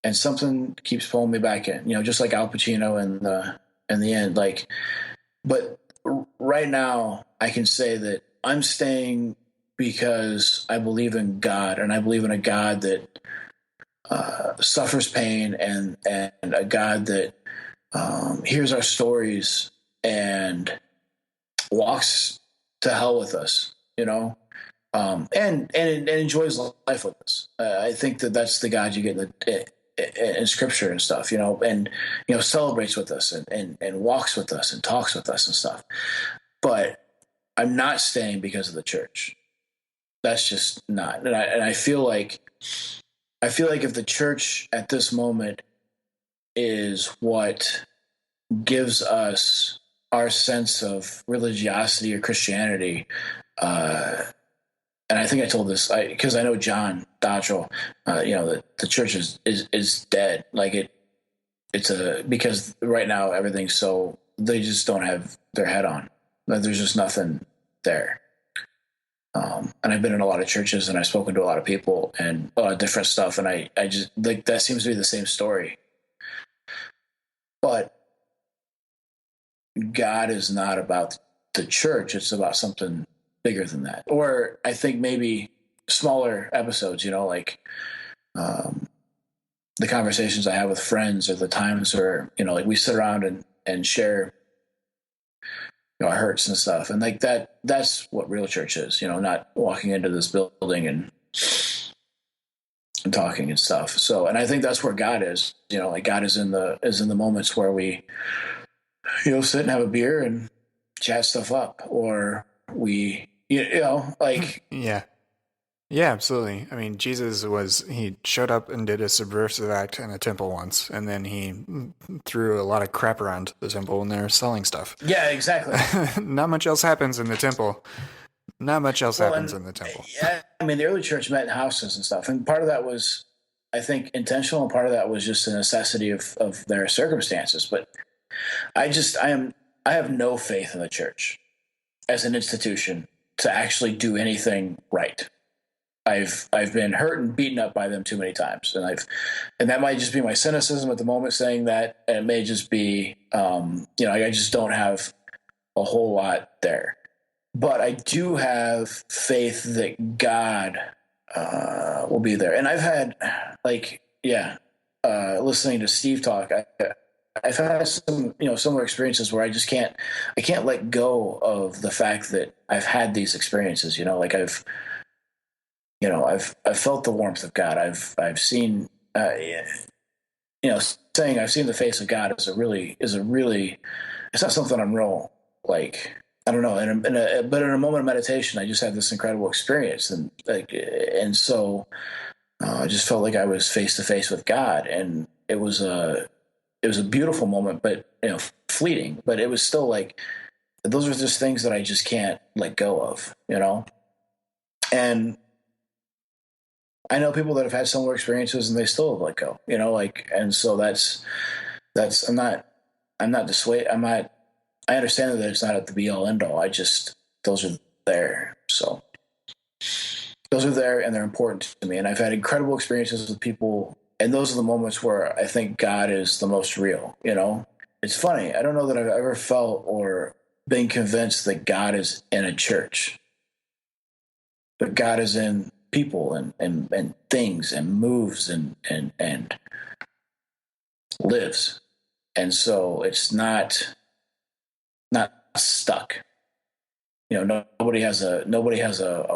And something keeps pulling me back in, just like Al Pacino in the end. But right now I can say that I'm staying because I believe in God, and I believe in a God that suffers pain, and a God that hears our stories and walks to hell with us, and enjoys life with us. I think that's the God you get in Scripture and stuff, and celebrates with us and walks with us and talks with us and stuff. But I'm not staying because of the church. That's just not. And I feel like if the church at this moment is what gives us our sense of religiosity or Christianity, and I think I told this because I know John Dottrell, the church is dead. Like because right now everything's so, they just don't have their head on. Like there's just nothing there. And I've been in a lot of churches and I've spoken to a lot of people and a lot of different stuff. And I just like, that seems to be the same story. But God is not about the church. It's about something bigger than that. Or I think maybe smaller episodes, like the conversations I have with friends, or the times where, like we sit around and share, our hurts and stuff. And like that's what real church is, not walking into this building and talking and stuff. So, and I think that's where God is, like God is in the moments where we, sit and have a beer and chat stuff up, or we, like. Yeah, absolutely. I mean, he showed up and did a subversive act in a temple once, and then he threw a lot of crap around the temple when they were selling stuff. Yeah, exactly. Not much else happens in the temple. Yeah, I mean, the early church met in houses and stuff, and part of that was, I think, intentional, and part of that was just a necessity of their circumstances. But I have no faith in the church as an institution to actually do anything right. I've been hurt and beaten up by them too many times, and that might just be my cynicism at the moment saying that, and it may just be, I just don't have a whole lot there. But I do have faith that God will be there, and I've had listening to Steve talk, I've had some similar experiences where I can't let go of the fact that I've had these experiences. I've felt the warmth of God. I've seen, saying I've seen the face of God is a really, it's not something I'm real, like, I don't know. But in a moment of meditation, I just had this incredible experience. And so I just felt like I was face to face with God, and it was a beautiful moment, but, fleeting, but it was still like, those are just things that I just can't let go of, and I know people that have had similar experiences and they still have let go, and so that's, I'm not dissuaded. I understand that it's not at the be all end all. Those are there. So those are there and they're important to me. And I've had incredible experiences with people, and those are the moments where I think God is the most real, It's funny. I don't know that I've ever felt or been convinced that God is in a church, but God is in people and things and moves and lives. And so it's not stuck. Nobody has a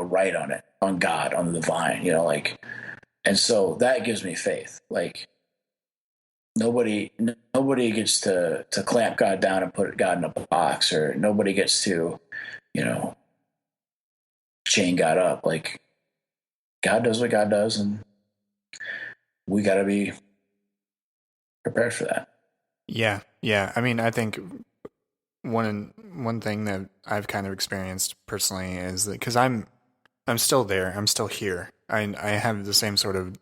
right on it, on God, on the divine, and so that gives me faith. Like nobody gets to clamp God down and put God in a box, or nobody gets to, chain God up. Like God does what God does, and we got to be prepared for that. Yeah. I mean, I think one thing that I've kind of experienced personally is that, because I'm still there, I'm still here. I have the same sort of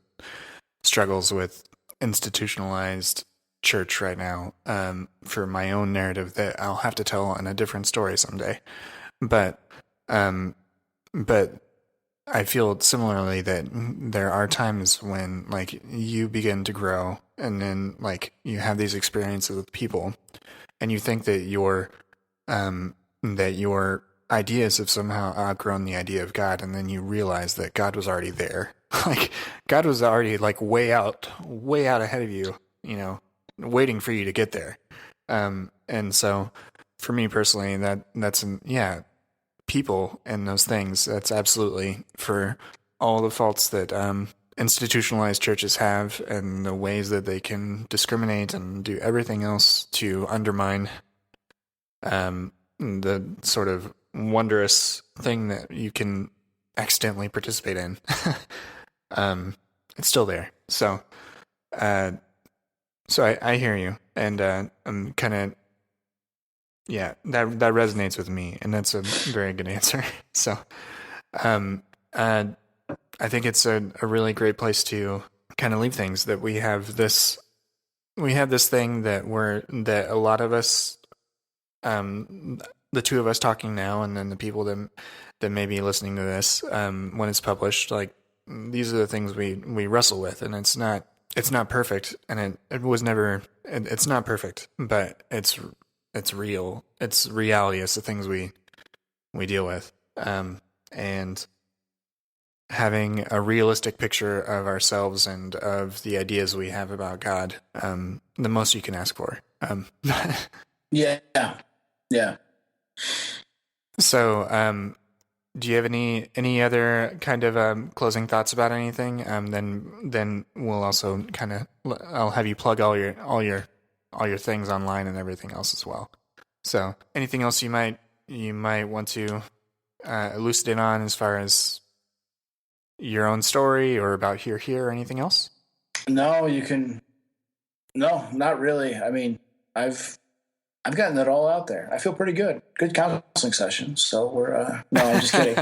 struggles with institutionalized church right now, for my own narrative that I'll have to tell in a different story someday. But I feel similarly that there are times when, like, you begin to grow, and then, like, you have these experiences with people, and you think that your ideas have somehow outgrown the idea of God, and then you realize that God was already there. Like, God was already, like, way out ahead of you, waiting for you to get there. And so for me personally, that's people and those things. That's absolutely for all the faults that institutionalized churches have and the ways that they can discriminate and do everything else to undermine the sort of wondrous thing that you can accidentally participate in. It's still there. So, I hear you, and I'm kind of, yeah, that resonates with me, and that's a very good answer. So, I think it's a really great place to kind of leave things, that we have this thing that a lot of us, the two of us talking now, and then the people that may be listening to this, when it's published, like, these are the things we wrestle with, and it's not perfect, and it was never, it's not perfect, but it's real. It's reality. It's the things we deal with. And having a realistic picture of ourselves and of the ideas we have about God, the most you can ask for. Yeah. So, do you have any other kind of closing thoughts about anything? Then we'll also kind of, I'll have you plug all your things online and everything else as well. So, anything else you might want to elucidate on as far as your own story or about here or anything else? No, not really. I mean, I've gotten it all out there. I feel pretty good. Good counseling sessions. So we're no, I'm just kidding.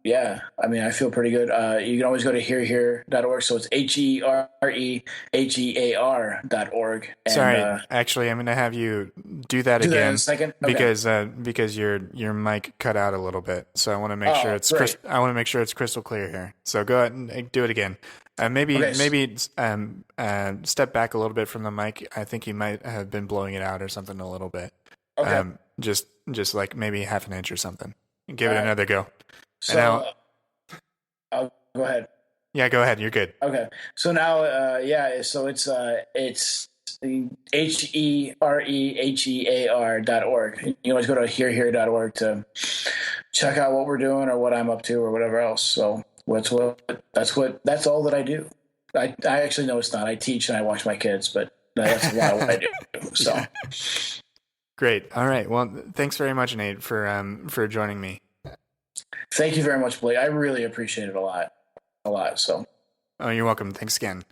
Yeah. I mean, I feel pretty good. You can always go to herehere.org. So it's HEREHEAR.org. And, sorry, actually, I'm going to have you do that again in a second? Okay. because your mic cut out a little bit. So I want to make sure it's I want to make sure it's crystal clear here. So go ahead and do it again. Maybe step back a little bit from the mic. I think you might have been blowing it out or something a little bit. Okay. Just like maybe half an inch or something. Give it another go. So I'll go ahead. Yeah, go ahead. You're good. Okay. So now, so it's HEREHEAR.org. You can always go to herehere.org to check out what we're doing or what I'm up to or whatever else. So that's all that I do. I actually know it's not. I teach and I watch my kids, but that's a lot of what I do. So yeah. Great. All right. Well, thanks very much, Nate, for joining me. Thank you very much, Blake. I really appreciate it a lot. So. Oh, you're welcome. Thanks again.